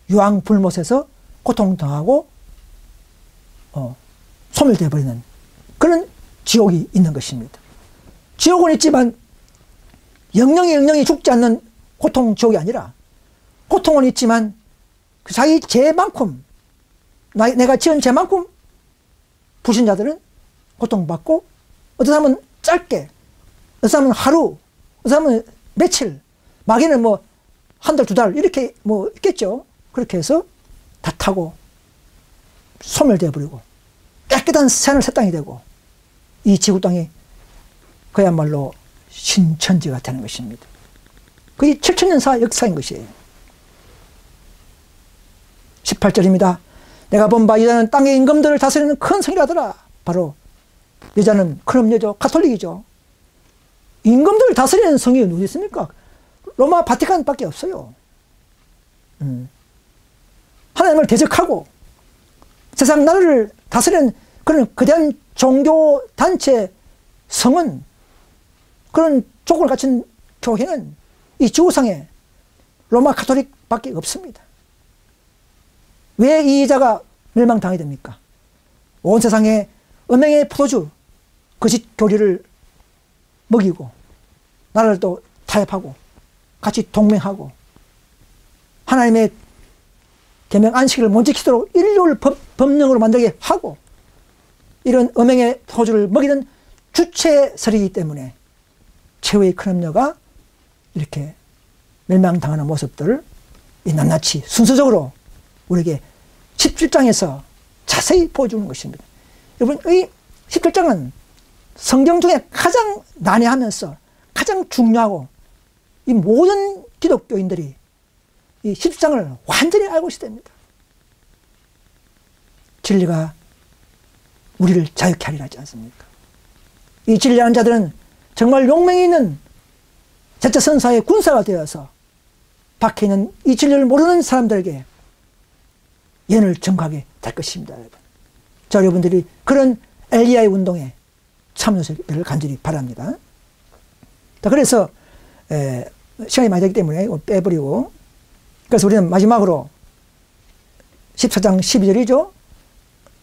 유황불못에서 고통당하고 소멸되어 버리는 그런 지옥이 있는 것입니다. 지옥은 있지만 영영이 죽지 않는 고통 지옥이 아니라 고통은 있지만 자기 죄만큼 내가 지은 죄만큼 불신자들은 고통받고 어떤 사람은 짧게 어떤 사람은 하루 어떤 사람은 며칠 마귀는 뭐 한 달 두 달 이렇게 뭐 있겠죠. 그렇게 해서 다 타고 소멸되어 버리고 깨끗한 새하늘 새 땅이 되고 이 지구 땅이 그야말로 신천지가 되는 것입니다. 그게 7천년사 역사인 것이에요. 18절입니다. 내가 본 바 여자는 땅의 임금들을 다스리는 큰 성이라더라. 바로 여자는 큰 여자 가톨릭이죠. 임금들을 다스리는 성이 누구 있습니까? 로마 바티칸밖에 없어요. 하나님을 대적하고 세상 나라를 다스리는 그런 거대한 종교 단체 성은 그런 조건을 갖춘 교회는 이 지구상에 로마 가톨릭밖에 없습니다. 왜 이 여자가 멸망당하게 됩니까? 온 세상에 음행의 포도주 거짓 교리를 먹이고 나라를 또 타협하고 같이 동맹하고 하나님의 계명 안식일을 못 지키도록 인류를 법령으로 만들게 하고 이런 음행의 포도주를 먹이는 주체 세력이기 때문에 최후의 큰 음녀가 이렇게 멸망당하는 모습들을 이 낱낱이 순서적으로 우리에게 17장에서 자세히 보여주는 것입니다. 여러분, 이 17장은 성경 중에 가장 난해하면서 가장 중요하고 이 모든 기독교인들이 이 17장을 완전히 알고 있어야 됩니다. 진리가 우리를 자유케 하리라 하지 않습니까? 이 진리하는 자들은 정말 용맹이 있는 제자선사의 군사가 되어서 박혀있는 이 진리를 모르는 사람들에게 예언을 전가하게 될 것입니다. 여러분. 자, 여러분들이 그런 엘리야의 운동에 참여하시기를 간절히 바랍니다. 자, 그래서 시간이 많이 되기 때문에 빼버리고 그래서 우리는 마지막으로 14장 12절이죠.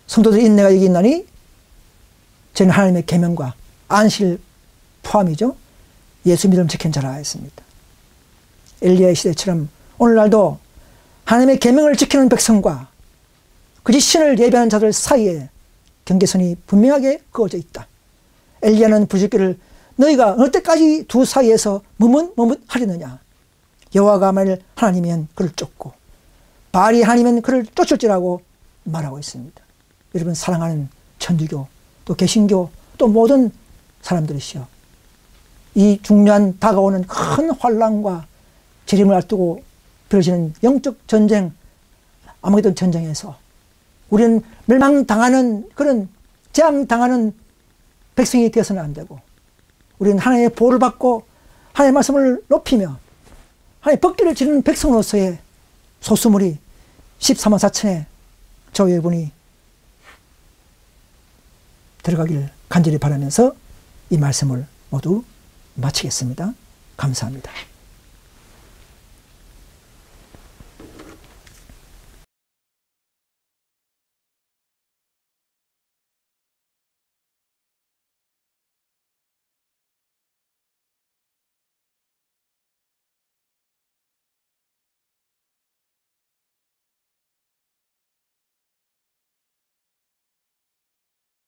성도들 인내가 여기 있나니 저는 하나님의 계명과 안식일 포함이죠. 예수 믿음 지킨 자라 했습니다. 엘리야의 시대처럼 오늘날도 하나님의 계명을 지키는 백성과 그리 신을 예배하는 자들 사이에 경계선이 분명하게 그어져 있다. 엘리야는 부르짖기를 너희가 어느 때까지 두 사이에서 머뭇머뭇하려느냐. 여호와가 만일 하나님이면 그를 쫓고 바알이 하나님이면 그를 쫓을지라고 말하고 있습니다. 여러분 사랑하는 천주교 또 개신교 또 모든 사람들이시여, 이 중요한 다가오는 큰 환난과 재림을 앞두고 벌어지는 영적 전쟁, 아마겟돈 전쟁에서 우리는 멸망당하는 그런 재앙당하는 백성이 되어서는 안 되고, 우리는 하나님의 보호를 받고 하나님의 말씀을 높이며 하나님의 법궤를 지르는 백성으로서의 소수물이 14만 4천의 저 여러분이 들어가길 간절히 바라면서 이 말씀을 모두 마치겠습니다. 감사합니다.